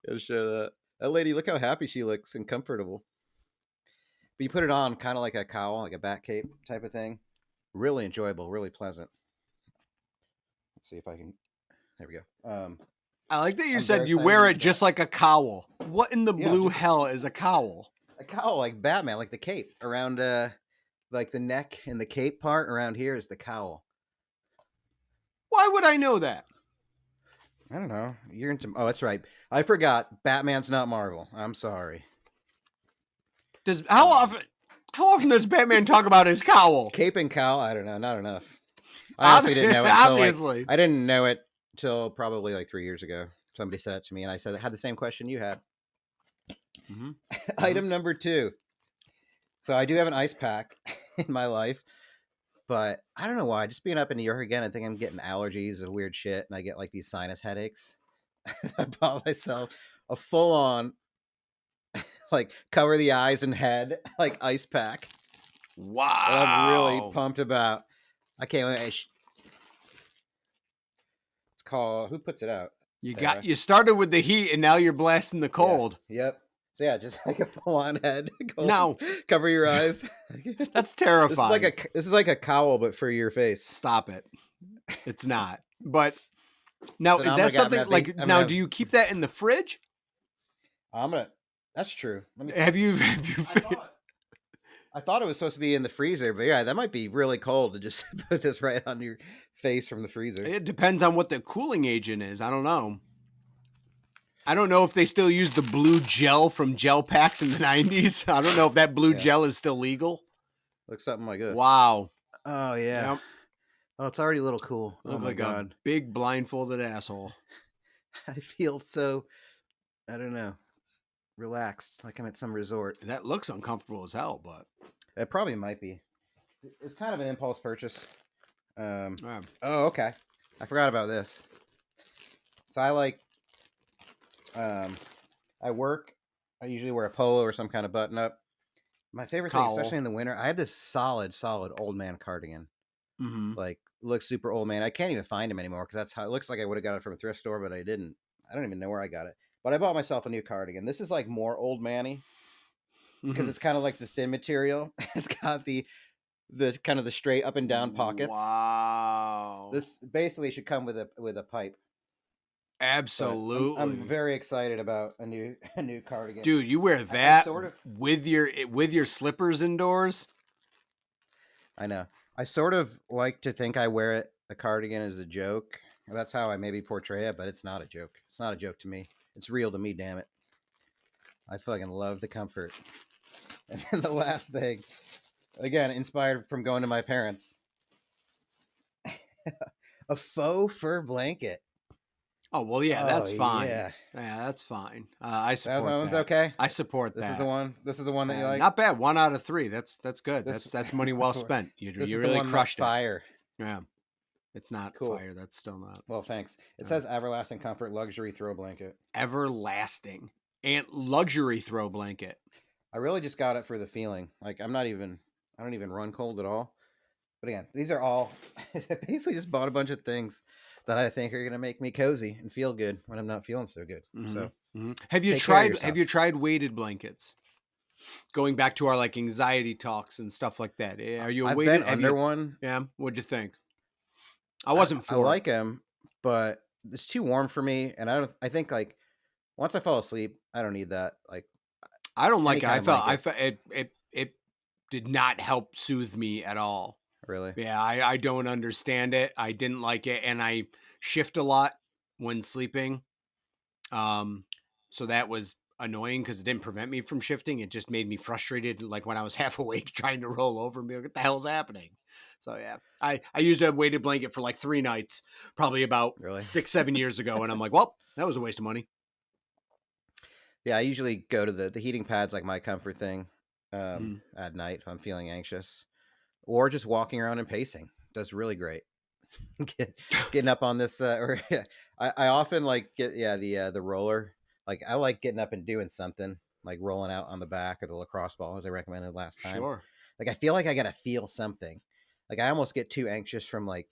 I'll show that. That lady, look how happy she looks and comfortable. But you put it on kind of like a cowl, like a bat cape type of thing. Really enjoyable, really pleasant. Let's see if I can. There we go. I like that you I'm said very you excited wear to it use just like a cowl. What in the Yeah, blue just- hell is a cowl? A cowl like Batman, like the cape around like the neck and the cape part around here is the cowl. Why would I know that? I don't know. You're into. Oh, that's right. I forgot. Batman's not Marvel. I'm sorry. How often does Batman talk about his cowl? Cape and cowl. I don't know. Not enough. I honestly didn't know it. Obviously, I didn't know it till probably like 3 years ago. Somebody said it to me, and I said I had the same question you had. Mm-hmm. Item number 2. So I do have an ice pack in my life, but I don't know why. Just being up in New York again, I think I'm getting allergies and weird shit, and I get like these sinus headaches. I bought myself a full-on, like cover the eyes and head, like ice pack. Wow. That I'm really pumped about. I can't wait. It's called. Who puts it out? You started with the heat and now you're blasting the cold. Yeah. Yep. So yeah, just like a full-on head. No. Cover your eyes. That's terrifying. This is like a cowl, but for your face. Stop it. It's not. But now, So is now that something like? Now, do you keep that in the fridge? That's true. Let me. Have you? I thought it was supposed to be in the freezer, but yeah, that might be really cold to just put this right on your face from the freezer. It depends on what the cooling agent is. I don't know. I don't know if they still use the blue gel from gel packs in the 90s. I don't know if that blue gel is still legal. Looks something like this. Wow. Oh yeah. Yep. Oh, it's already a little cool. Look Oh my like god. a big blindfolded asshole. I feel so, I don't know, relaxed, like I'm at some resort. That looks uncomfortable as hell, but It probably might be. It's kind of an impulse purchase. Oh, okay. I forgot about this. So I like, I work. I usually wear a polo or some kind of button up. My favorite thing, especially in the winter, I have this solid old man cardigan. Mm-hmm. Like, looks super old man. I can't even find him anymore because that's how it looks like. I would have got it from a thrift store, but I didn't. I don't even know where I got it. But I bought myself a new cardigan. This is like more old manny because it's kind of like the thin material. It's got the kind of the straight up and down pockets. Wow. This basically should come with a pipe. Absolutely. I'm very excited about a new cardigan. Dude, you wear that with your slippers indoors? I know. I sort of like to think I wear a cardigan as a joke. That's how I maybe portray it, but it's not a joke. It's not a joke to me. It's real to me, damn it. I fucking love the comfort. And then the last thing, again, inspired from going to my parents, a faux fur blanket. Oh, well, yeah, that's fine. Yeah, that's fine. I support that one's that. okay. I support This that. is the one that you like. Not bad. 1 out of 3. That's good. That's money well spent. You really crushed it. Fire. Yeah. It's not Cool. fire. That's still not. Well, thanks. It says everlasting comfort luxury throw blanket. Everlasting and luxury throw blanket. I really just got it for the feeling. Like I don't even run cold at all. But again, these are all I basically just bought a bunch of things that I think are going to make me cozy and feel good when I'm not feeling so good. Mm-hmm. So, have you tried weighted blankets? Going back to our like anxiety talks and stuff like that. Are you I've weighted? Been under one? Yeah. What'd you think? I wasn't for. I like them, but it's too warm for me, and I think like once I fall asleep, I don't need that. Like I don't like it. I felt it did not help soothe me at all. Really? Yeah, I don't understand it. I didn't like it, and I shift a lot when sleeping. So that was annoying because it didn't prevent me from shifting. It just made me frustrated. Like when I was half awake trying to roll over and be like, what the hell's happening? So yeah, I used a weighted blanket for like 3 nights, probably about 6-7 years ago. And I'm like, well, that was a waste of money. Yeah. I usually go to the heating pads, like my comfort thing, at night if I'm feeling anxious, or just walking around and pacing. Does really great. Getting up on this, I often like the roller. Like I like getting up and doing something, like rolling out on the back of the lacrosse ball, as I recommended last time. Sure. Like I feel like I gotta feel something. Like I almost get too anxious from like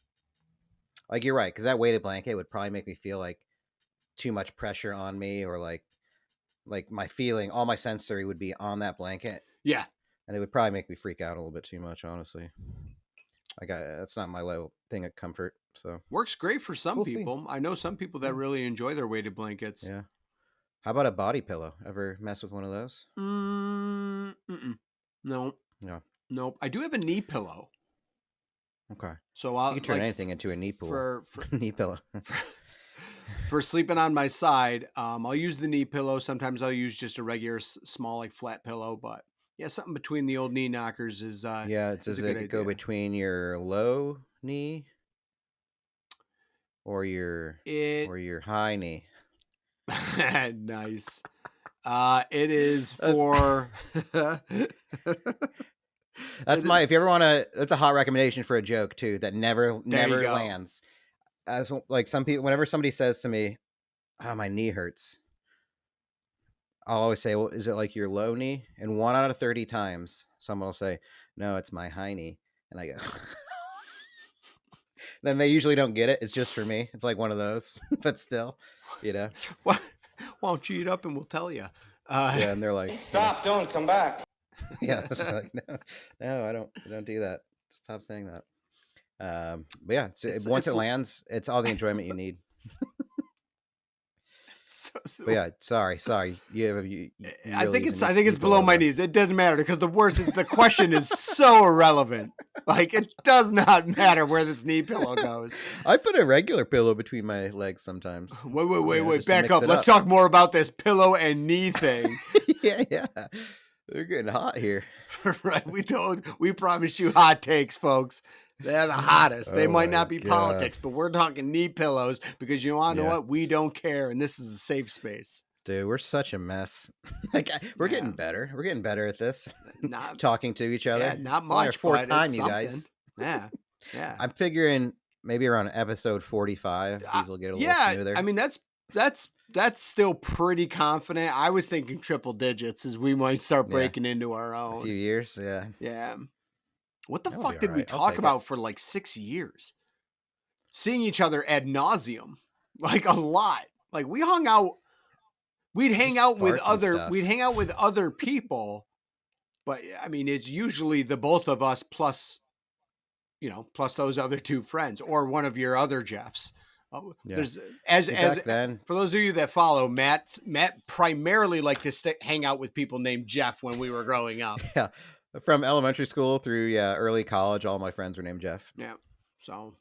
you're right, because that weighted blanket would probably make me feel like too much pressure on me, or like my feeling, all my sensory would be on that blanket. Yeah. And it would probably make me freak out a little bit too much, honestly. That's not my level thing of comfort. So works great for some people. I know some people that really enjoy their weighted blankets. Yeah. How about a body pillow? Ever mess with one of those? No. No. Nope. I do have a knee pillow. Okay. So You I'll can turn like anything into a knee for knee pillow. for sleeping on my side. I'll use the knee pillow. Sometimes I'll use just a regular small like flat pillow. But yeah, something between the old knee knockers is Yeah. is Does a good it go idea. between your low knee or your It high knee? nice. It is That's for that's it is, my. If you ever want to, that's a hot recommendation for a joke too that there you never go. lands. As like some people, whenever somebody says to me, "Oh, my knee hurts," I'll always say, "Well, is it like your low knee?" And 1 out of 30 times, someone will say, "No, it's my high knee," and I go. Then they usually don't get it. It's just for me. It's like one of those, but still, you know. Why don't you eat up and we'll tell you? Yeah, and they're like, Stop, don't come back. yeah, it's like, no, I don't do that. Just stop saying that. But yeah, so once it lands, it's all the enjoyment you need. But yeah, sorry. You I really think use a I think knee it's below pillow, my though. knees. It doesn't matter because the question is so irrelevant. Like it does not matter where this knee pillow goes. I put a regular pillow between my legs sometimes. Wait, Just to back mix up. it Let's talk more about this pillow and knee thing. yeah. They're getting hot here. Right? We promised you hot takes, folks. They're the hottest. They Oh might my not be God. politics, but we're talking knee pillows because you want to know Yeah. what? We don't care, and this is a safe space. Dude, we're such a mess. Like we're getting better. We're getting better at this. Not Talking to each other. Yeah, not It's only our much, fourth but time, it's you something. guys. Yeah, yeah. I'm figuring maybe around episode 45, these will get a little smoother. I mean that's still pretty confident. I was thinking triple digits as we might start Yeah. breaking into our A own. few years, yeah. Yeah. What the That'll fuck be did we alright. I'll talk take it. about for like 6 years? Seeing each other ad nauseum, like a lot. Like we hung out. We'd hang Just out with farts and other. stuff. We'd hang out with other people, but I mean, it's usually the both of us plus, plus those other two friends or one of your other Jeffs. Yeah. There's See, back then, for those of you that follow, Matt primarily liked to hang out with people named Jeff when we were growing up. yeah, from elementary school through early college, all my friends were named Jeff. Yeah, so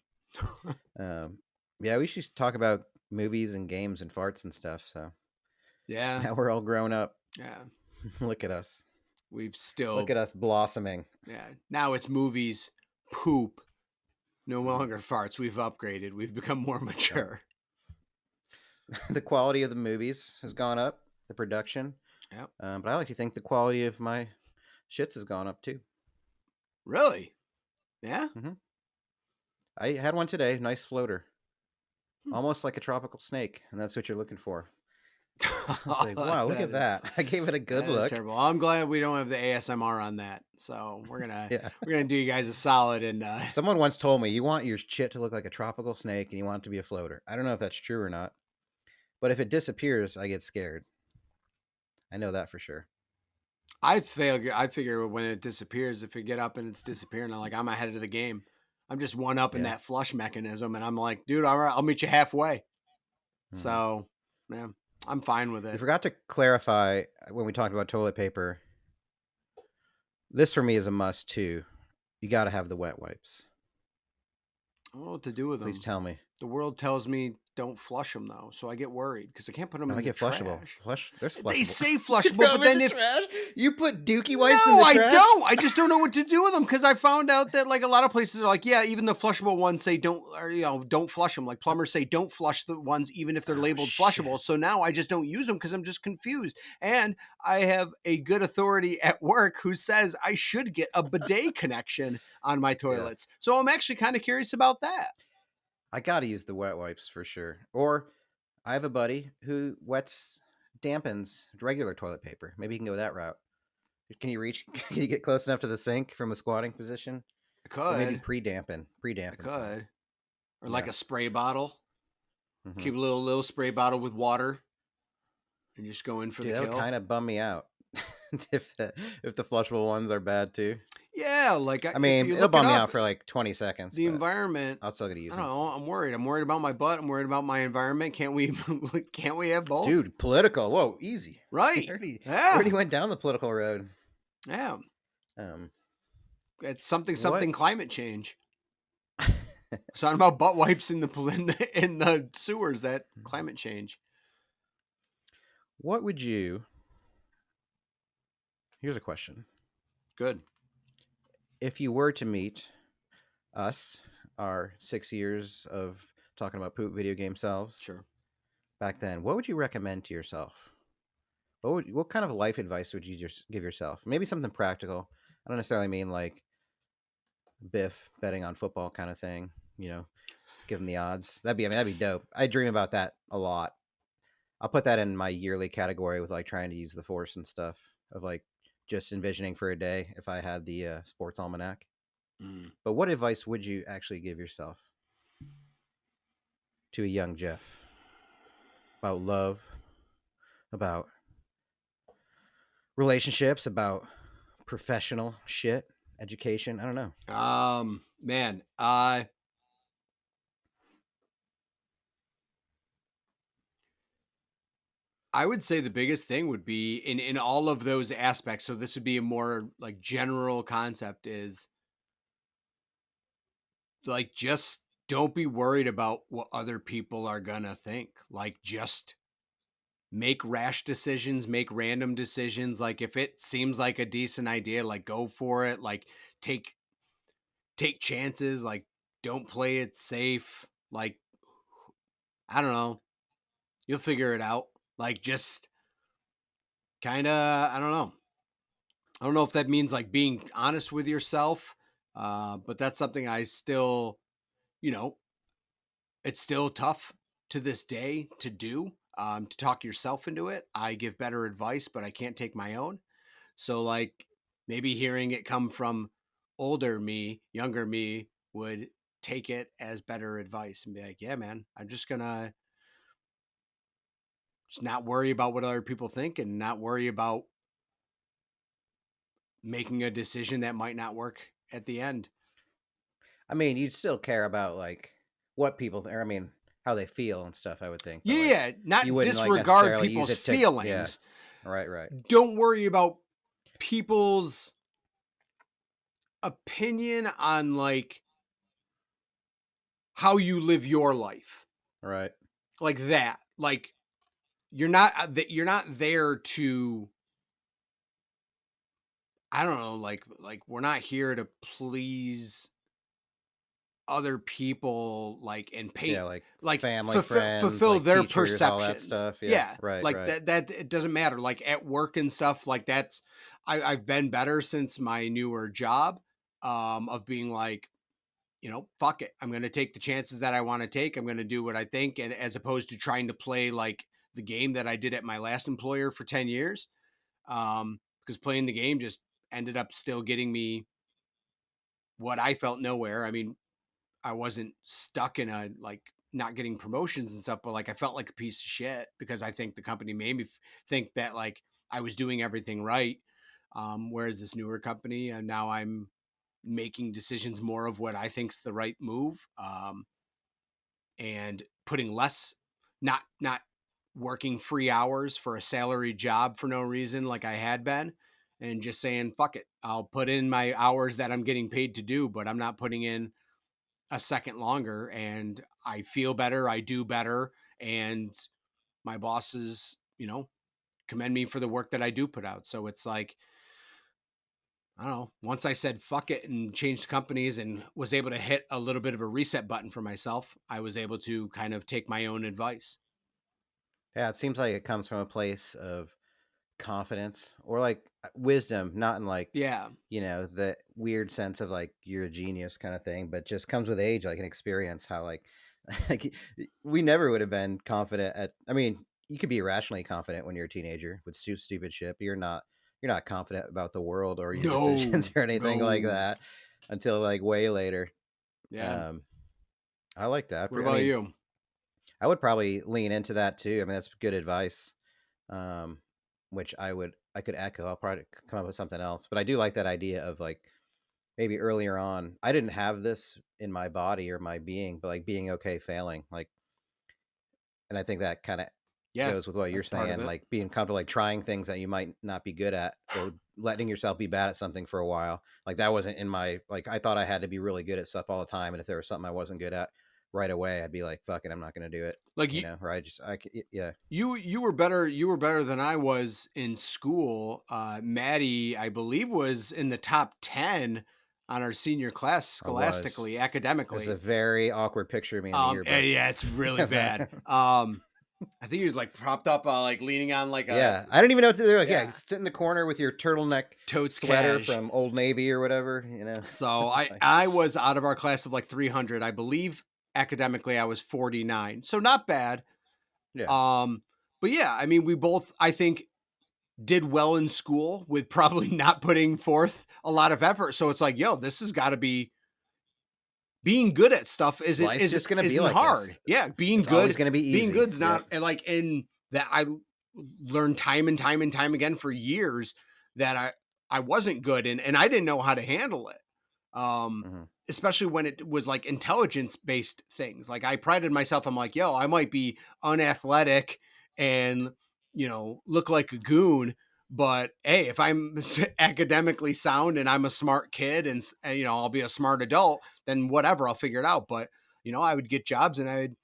Yeah, we should talk about movies and games and farts and stuff. So yeah, now we're all grown up. yeah, Look at us. we've still Look at us blossoming. yeah. Now it's movies, poop, no longer farts. We've upgraded. We've become more mature. The quality of the movies has gone up. The production. Yep. But I like to think the quality of my shits has gone up too. Really? Yeah. I had one today. Nice floater. Almost like a tropical snake, and that's what you're looking for. I was like, wow, look at that. I gave it a good look. Terrible. I'm glad we don't have the ASMR on that. So we're gonna do you guys a solid and Someone once told me you want your shit to look like a tropical snake and you want it to be a floater. I don't know if that's true or not, but if it disappears, I get scared. I know that for sure. I figure when it disappears, if it get up and it's disappearing, I'm ahead of the game. I'm just one up in that flush mechanism, and I'm like, dude, all right, I'll meet you halfway. So, yeah, I'm fine with it. We forgot to clarify when we talked about toilet paper. This for me is a must too. You got to have the wet wipes. I don't know what to do with them. Please tell me. The world tells me don't flush them though, so I get worried because I can't put them in I the get flushable. trash. There's flushable. They say flushable, but then if trash? You put dookie wipes in no, the I trash? don't. I just don't know what to do with them because I found out that like a lot of places are like, yeah, even the flushable ones say don't flush them. Like plumbers say don't flush the ones even if they're labeled flushable. So now I just don't use them because I'm just confused. And I have a good authority at work who says I should get a bidet connection on my toilets. So I'm actually kind of curious about that. I got to use the wet wipes for sure. Or I have a buddy who dampens regular toilet paper. Maybe you can go that route. Can you get close enough to the sink from a squatting position? I could. Or maybe pre-dampen. I could. Or like Yeah. a spray bottle. Keep a little spray bottle with water and just go in for the that kill. would kind of bum me out if the flushable ones are bad too. Yeah, like I mean, it'll bum me out for like 20 seconds. The environment. I'll still get to use I them. don't know. I'm worried. I'm worried about my butt. I'm worried about my environment. Can't we have both? Dude, political. Whoa, easy. Right. I already Yeah. went down the political road. Yeah. It's something What climate change. Something about butt wipes in the sewers. That climate change. what would you? Here's a question: Good. if you were to meet us, our 6 years of talking about poop video game selves Sure. back then, what would you recommend to yourself? What kind of life advice would you just give yourself? Maybe something practical. I don't necessarily mean like Biff betting on football kind of thing. Give him the odds. That'd be dope. I dream about that a lot. I'll put that in my yearly category with like trying to use the force and stuff of like just envisioning for a day if I had the sports almanac. Mm. But what advice would you actually give yourself to a young Jeff about love, about relationships, about professional shit, education? I don't know. Man, I would say the biggest thing would be in all of those aspects. So this would be a more like general concept is like just don't be worried about what other people are gonna think. Like just make rash decisions, make random decisions. Like if it seems like a decent idea, like go for it. Like take chances. Like don't play it safe. Like I don't know. You'll figure it out. Like just kind of I don't know. I don't know if that means like being honest with yourself, but that's something I still, you know, it's still tough to this day to do. To talk yourself into it. I give better advice, but I can't take my own. So, like, maybe hearing it come from older me, younger me, would take it as better advice and be like, yeah, man, I'm just gonna just not worry about what other people think and not worry about making a decision that might not work at the end. I mean, you'd still care about like what people, or I mean, how they feel and stuff. I would think, but like Yeah, you not wouldn't like disregard necessarily use people's it to, yeah, feelings. right, right, Don't worry about people's opinion on like how you live your life. right. Like that. Like you're not there to I don't know, like we're not here to please other people like and Yeah, paint like like family, friends, fulfill like their teachers, all that perceptions. stuff. Yeah, Yeah, right, like right. that it doesn't matter. Like at work and stuff, like that's I've been better since my newer job of being like, fuck it. I'm gonna take the chances that I want to take. I'm gonna do what I think, and as opposed to trying to play like the game that I did at my last employer for 10 years. Because playing the game just ended up still getting me what I felt nowhere. I mean, I wasn't stuck in a like not getting promotions and stuff, but like I felt like a piece of shit because I think the company made me think that like I was doing everything right. Whereas this newer company, and now I'm making decisions more of what I think's the right move, and putting less, not working free hours for a salary job for no reason like I had been, and just saying fuck it, I'll put in my hours that I'm getting paid to do, but I'm not putting in a second longer, and I feel better, I do better, and my bosses, commend me for the work that I do put out. So it's like, I don't know, once I said fuck it and changed companies and was able to hit a little bit of a reset button for myself, I was able to kind of take my own advice. Yeah, it seems like it comes from a place of confidence or like wisdom, not in like, Yeah. the weird sense of like you're a genius kind of thing, but just comes with age, like an experience how like like we never would have been confident at I mean, you could be irrationally confident when you're a teenager with stupid shit, but you're not confident about the world or your decisions No, or anything like no. that until like way later. Yeah. Um I like that. What I about mean, you? I would probably lean into that too. I mean, that's good advice. Um, which I could echo. I'll probably come up with something else, but I do like that idea of like maybe earlier on, I didn't have this in my body or my being, but like being okay failing, like, and I think that kind of Yeah, goes with what you're that's part of saying, it. like being comfortable, like trying things that you might not be good at, or letting yourself be bad at something for a while. Like that wasn't in my, like I thought I had to be really good at stuff all the time, and if there was something I wasn't good at right away, I'd be like, "Fuck it, I'm not going to do it." Like Or yeah, you were better, you were better than I was in school. Maddie, I believe, was in the top 10 on our senior class I was. scholastically, There's a academically. very awkward picture of me in the yearbook. Yeah, it's really bad. I think he was like propped up, like leaning on like a Yeah, I don't even know what to do. Like, yeah, yeah, sit in the corner with your turtleneck totes sweater cash. from Old Navy or whatever. So It's like, I was out of our class of like 300. I believe academically I was 49. So not bad. yeah, Um, but yeah, I mean, we both, I think, did well in school with probably not putting forth a lot of effort. So it's like, yo, this has got to be being good at stuff isn't life's isn't just gonna be isn't like this. hard. Yeah, being It's always good, gonna be being easy. good's Yep. not and like in that I learned time and time and time again for years that I wasn't good and I didn't know how to handle it. Um Hmm. especially when it was like intelligence based things. Like I prided myself, I'm like, yo, I might be unathletic and look like a goon, but hey, if I'm academically sound and I'm a smart kid and I'll be a smart adult, then whatever, I'll figure it out. But I would get jobs and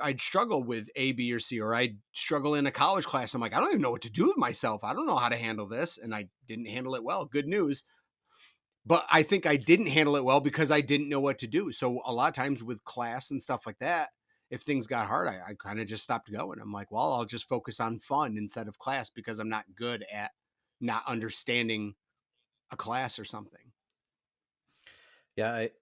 I'd struggle with A, B, or C, or I'd struggle in a college class. I'm like, I don't even know what to do with myself. I don't know how to handle this. And I didn't handle it well. Good news. But I think I didn't handle it well because I didn't know what to do. So a lot of times with class and stuff like that, if things got hard, I kind of just stopped going. I'm like, well, I'll just focus on fun instead of class because I'm not good at not understanding a class or something. Yeah, it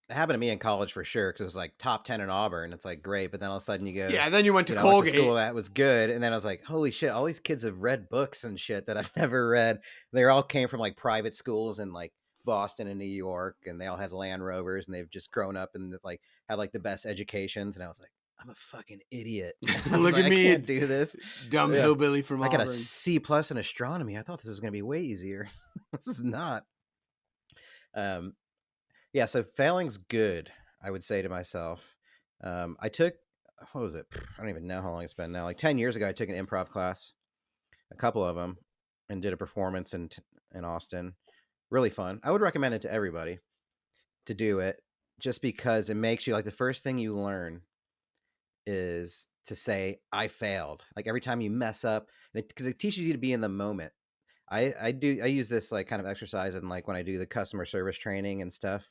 happened to me in college for sure because it was like top 10 in Auburn. It's like great, but then all of a sudden you go, Yeah. Then you went to I went to school Colgate. that was good, and then I was like, holy shit, all these kids have read books and shit that I've never read. They all came from like private schools in like Boston and New York, and they all had Land Rovers, and they've just grown up and like had like the best educations. And I was like, I'm a fucking idiot. I was Look like, at I me, can't do this. dumb Yeah, hillbilly from I got a Auburn. C plus in astronomy. I thought this was going to be way easier. This is not. Um, yeah, so failing's good, I would say to myself. I took, what was it? I don't even know how long it's been now. Like 10 years ago, I took an improv class, a couple of them, and did a performance in Austin. Really fun. I would recommend it to everybody to do it just because it makes you like the first thing you learn is to say, I failed. Like every time you mess up, because it teaches you to be in the moment. I use this like kind of exercise and like when I do the customer service training and stuff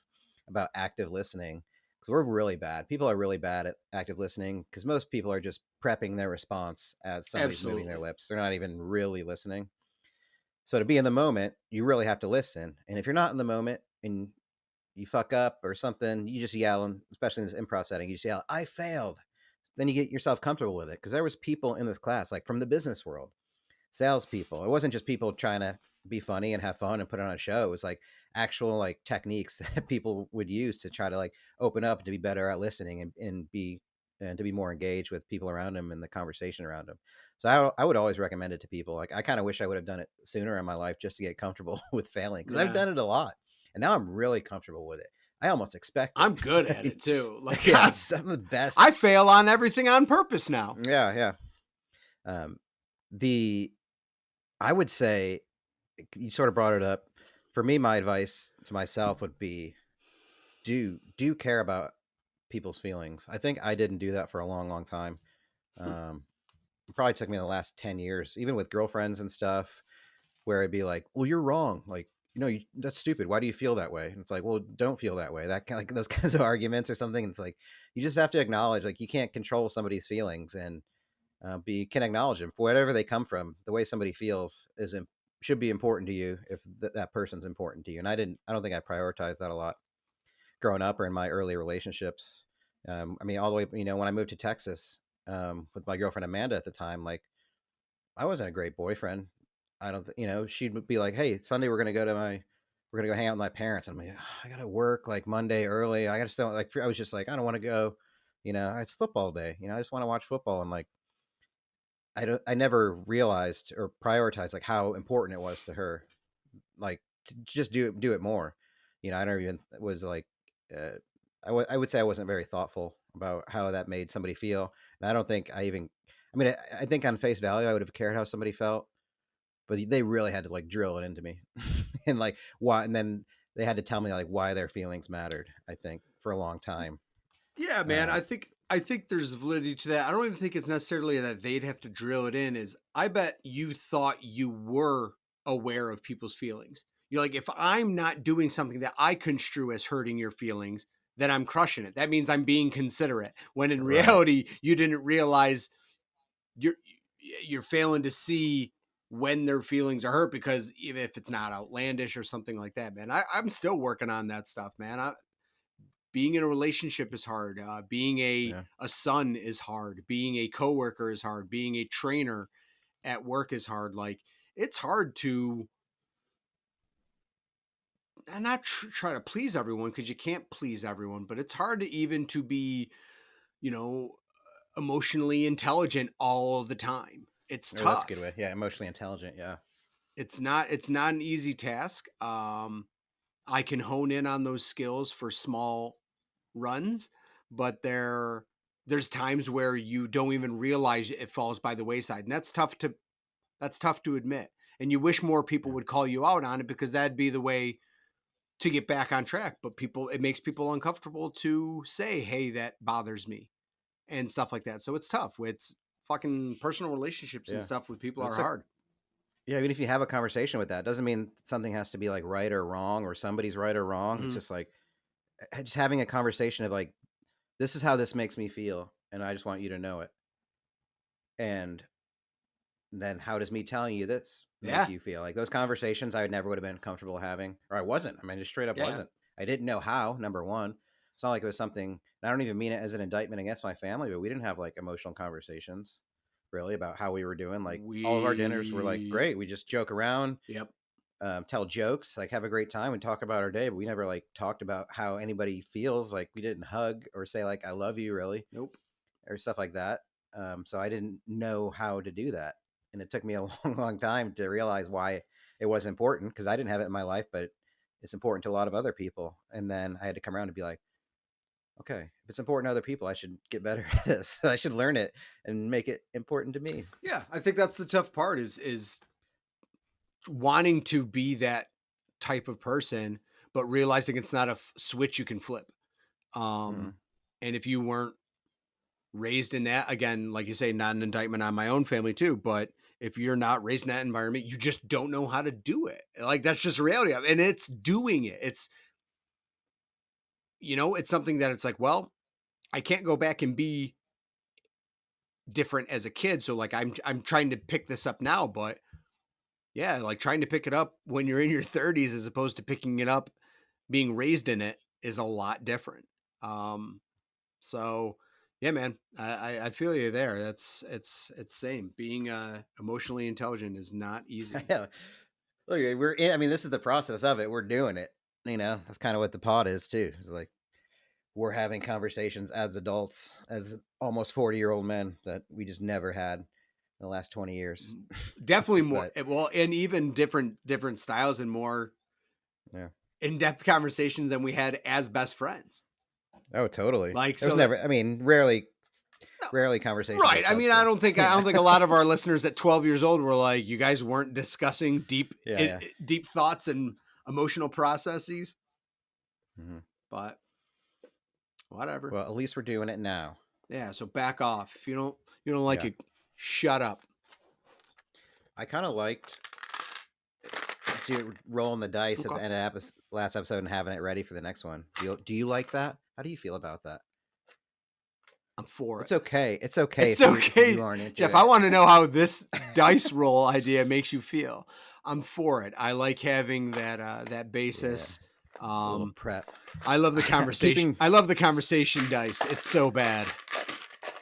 about active listening because we're really bad. People are really bad at active listening because most people are just prepping their response as somebody's moving their Absolutely. lips. They're not even really listening. So to be in the moment, you really have to listen. And if you're not in the moment and you fuck up or something, you just yell, and especially in this improv setting, you just yell, "I failed." Then you get yourself comfortable with it because there was people in this class like from the business world, salespeople. It wasn't just people trying to be funny and have fun and put on a show. It was like actual like techniques that people would use to try to like open up to be better at listening and be and to be more engaged with people around them and the conversation around them. So I would always recommend it to people. Like I kind of wish I would have done it sooner in my life just to get comfortable with failing because I've Yeah. done it a lot and now I'm really comfortable with it. I almost expect it. I'm good at it too. Like Yeah, some of the best. I fail on everything on purpose now. Yeah, yeah. Um, the I would say you sort of brought it up. For me, my advice to myself would be do care about people's feelings. I think I didn't do that for a long, long time. Um, it probably took me the last 10 years, even with girlfriends and stuff, where it'd be like, well, you're wrong. Like, that's stupid. Why do you feel that way? And it's like, well, don't feel that way. That kind of like those kinds of arguments or something. It's like, you just have to acknowledge, like, you can't control somebody's feelings and can acknowledge them for whatever they come from. The way somebody feels should be important to you if that person's important to you. And I don't think I prioritized that a lot growing up or in my early relationships. I mean, all the way, when I moved to Texas with my girlfriend Amanda at the time, like I wasn't a great boyfriend. I don't, she'd be like, "Hey, Sunday we're gonna go hang out with my parents." And I'm like, I gotta work like Monday early. I gotta still like, I was just like, I don't want to go. It's football day. I just want to watch football. And like, I never realized or prioritized like how important it was to her, like to just do it more. I never even was like, uh, I would say I wasn't very thoughtful about how that made somebody feel, and I don't think I even I mean, I think on face value, I would have cared how somebody felt, but they really had to like drill it into me, and like why, and then they had to tell me like why their feelings mattered. I think for a long time. Yeah, man. Um, I think there's validity to that. I don't even think it's necessarily that they'd have to drill it in. Is I bet you thought you were aware of people's feelings. You're like, if I'm not doing something that I construe as hurting your feelings, then I'm crushing it. That means I'm being considerate. When in right. reality, you didn't realize you're you're failing to see when their feelings are hurt because even if it's not outlandish or something like that, man. I'm still working on that stuff, man. Being in a relationship is hard. Being Yeah. a son is hard. Being a coworker is hard. Being a trainer at work is hard. Like it's hard to not try to please everyone because you can't please everyone, but it's hard to even to be, you know, emotionally intelligent all the time. It's Oh, that's a good tough. way. Yeah, emotionally intelligent. Yeah. It's not an easy task. I can hone in on those skills for small runs, but there's times where you don't even realize it falls by the wayside. And that's tough to admit. And you wish more people Yeah. would call you out on it because that'd be the way to get back on track. But it makes people uncomfortable to say, "Hey, that bothers me," and stuff like that. So it's tough. It's fucking personal relationships and Yeah. stuff with people And are it's like, hard. yeah, even if you have a conversation with that, doesn't mean something has to be like right or wrong or somebody's right or wrong. It's Mhm. just like just having a conversation of like, this is how this makes me feel, and I just want you to know it. And then how does me telling you this make Yeah. you feel? Like those conversations I never would have been comfortable having, or I wasn't. I mean, just straight up Yeah. wasn't. I didn't know how, number one. It's not like it was something, and I don't even mean it as an indictment against my family, but we didn't have like emotional conversations really about how we were doing. Like all of our dinners were like We great. We just joke around, Yep. tell jokes, like have a great time and talk about our day. But we never like talked about how anybody feels. Like we didn't hug or say like I love you really Nope. or stuff like that. So I didn't know how to do that, and it took me a long, long time to realize why it was important because I didn't have it in my life, but it's important to a lot of other people. And then I had to come around and be like, okay, if it's important to other people, I should get better at this. I should learn it and make it important to me. Yeah, I think that's the tough part is wanting to be that type of person, but realizing it's not a switch you can flip. Mm-hmm. And if you weren't raised in that, again, like you say, not an indictment on my own family too, but if you're not raised in that environment, you just don't know how to do it. Like that's just the reality of it. And it's doing it. It's something that it's like, well, I can't go back and be different as a kid. So like I'm trying to pick this up now, but yeah, like trying to pick it up when you're in your 30s as opposed to picking it up being raised in it is a lot different. Um, so yeah, man, I feel you there. It's same. Being emotionally intelligent is not easy. Yeah. Look, we're in, I mean, this is the process of it. We're doing it. That's kind of what the pod is too. It's like we're having conversations as adults, as almost 40-year-old men that we just never had in the last 20 years. Definitely more But well, and even different styles and more yeah. in-depth conversations than we had as best friends. Oh, totally. Like There was so that never, I mean, rarely, no, rarely conversations right. of I mean, I substance. don't think I Yeah. don't think a lot of our listeners at 12 years old were like, you guys weren't discussing Yeah. Yeah. deep thoughts and emotional processes, Hmm. but whatever. Well, at least we're doing it now. Yeah, so back off. If you don't like Yeah. it, shut up. I kind of liked rolling the dice at Okay. the end of last episode and having it ready for the next one. Do you like that? How do you feel about that? I'm for it. It's okay. It's okay It's if you okay. aren't into Jeff, it. I want to know how this dice roll idea makes you feel. I'm for it. I like having that Yeah. basis. A little Um prep. I love the I'm conversation. keeping I love the conversation dice. It's so bad.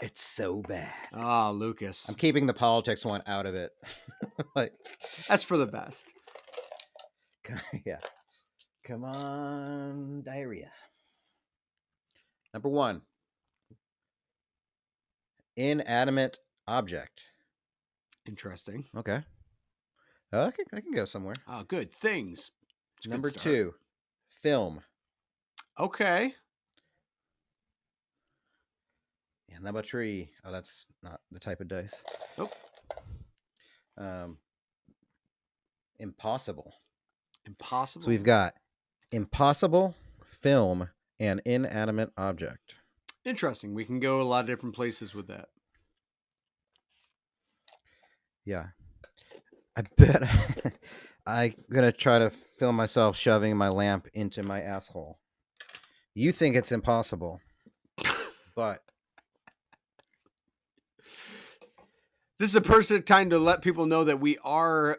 it's so bad. Ah, Lucas. I'm keeping the politics one out of it. Like, That's for the best. yeah. Come on, diarrhea. Number 1, inanimate object. Interesting. Okay. I can go somewhere. Oh, good. Things. It's a good Number start. 2, film. Okay. Yeah, Number 3. Oh, that's not the type of dice. Nope. Impossible. Impossible. So we've got impossible, film, and inanimate object. Interesting. We can go a lot of different places with that. Yeah. I bet I'm going to try to film myself shoving my lamp into my asshole. You think it's impossible, but This is a perfect time to let people know that we are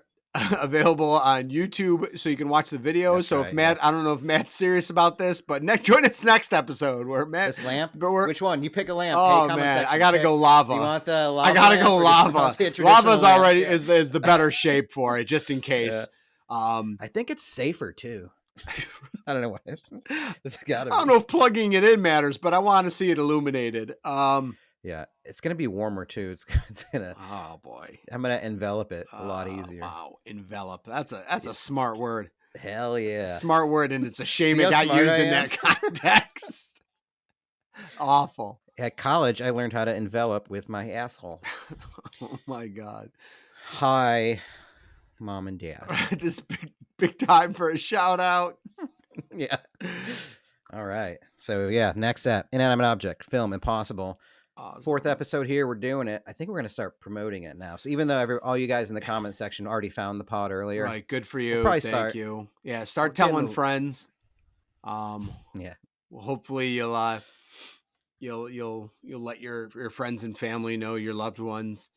available on YouTube, so you can watch the video. That's so right, if Matt, I don't know if Matt's serious about this, but join us next episode where Matt. this lamp. but we're- Which one? You pick a lamp. Oh hey, comment man, section, I gotta pick. go lava. You want the lava? I gotta lamp go or you want lava. the traditional Lava's lamp? already Yeah. is the better shape for it, just in case. I think it's safer too. I don't know what. It's gotta I don't be. know if plugging it in matters, but I want to see it illuminated. Yeah, it's gonna be warmer too. It's gonna. Oh boy, I'm gonna envelop it a lot easier. Wow, envelop. That's a smart word. Hell yeah. It's a smart word, and it's a shame See it how got smart used I in am? that context. Awful. At college, I learned how to envelop with my asshole. Oh my god. Hi, mom and dad. This big time for a shout out. Yeah. All right. So yeah, next up, inanimate object, film, impossible. Awesome. 4th episode here. We're doing it. I think we're gonna start promoting it now. So even though all you guys in the comment section already found the pod earlier, Right, good for you. probably Thank start- you. Yeah, start we're getting telling a- friends. yeah, Well, hopefully you'll let your friends and family know, your loved ones,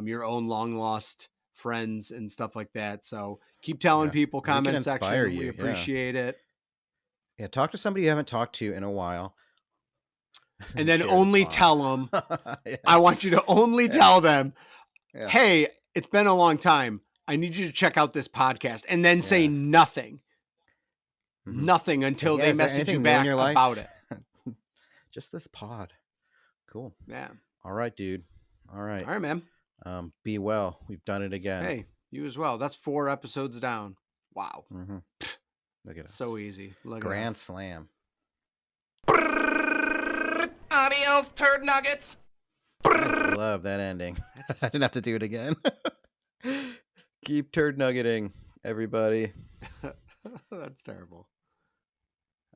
your own long lost friends and stuff like that. So keep telling Yeah. people, We can comment inspire section. you, We yeah. appreciate it. yeah. Talk to somebody you haven't talked to in a while, And then Share the only pod. tell them. Yeah. I want you to only tell them, Yeah. hey, it's been a long time. I need you to check out this podcast, and then say Yeah. nothing. Mhm. Nothing until Yeah, they is there message you anything new in back your life? about it. Just this pod. Cool. Yeah. All right, dude. All right. All right, man. Be well. We've done it again. Hey, you as well. That's 4 episodes down. Wow. Mhm. Look at us. So easy. Look Grand at us. slam. Adios, turd nuggets. I just love that ending. I didn't have to do it again. Keep turd nuggeting, everybody. That's terrible.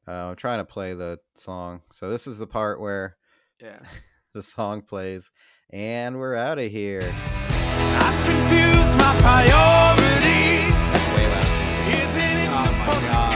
I'm trying to play the song. So this is the part where Yeah. the song plays, and we're out of here. I've confused my priorities. Way loud. Isn't it Oh my supposed to God.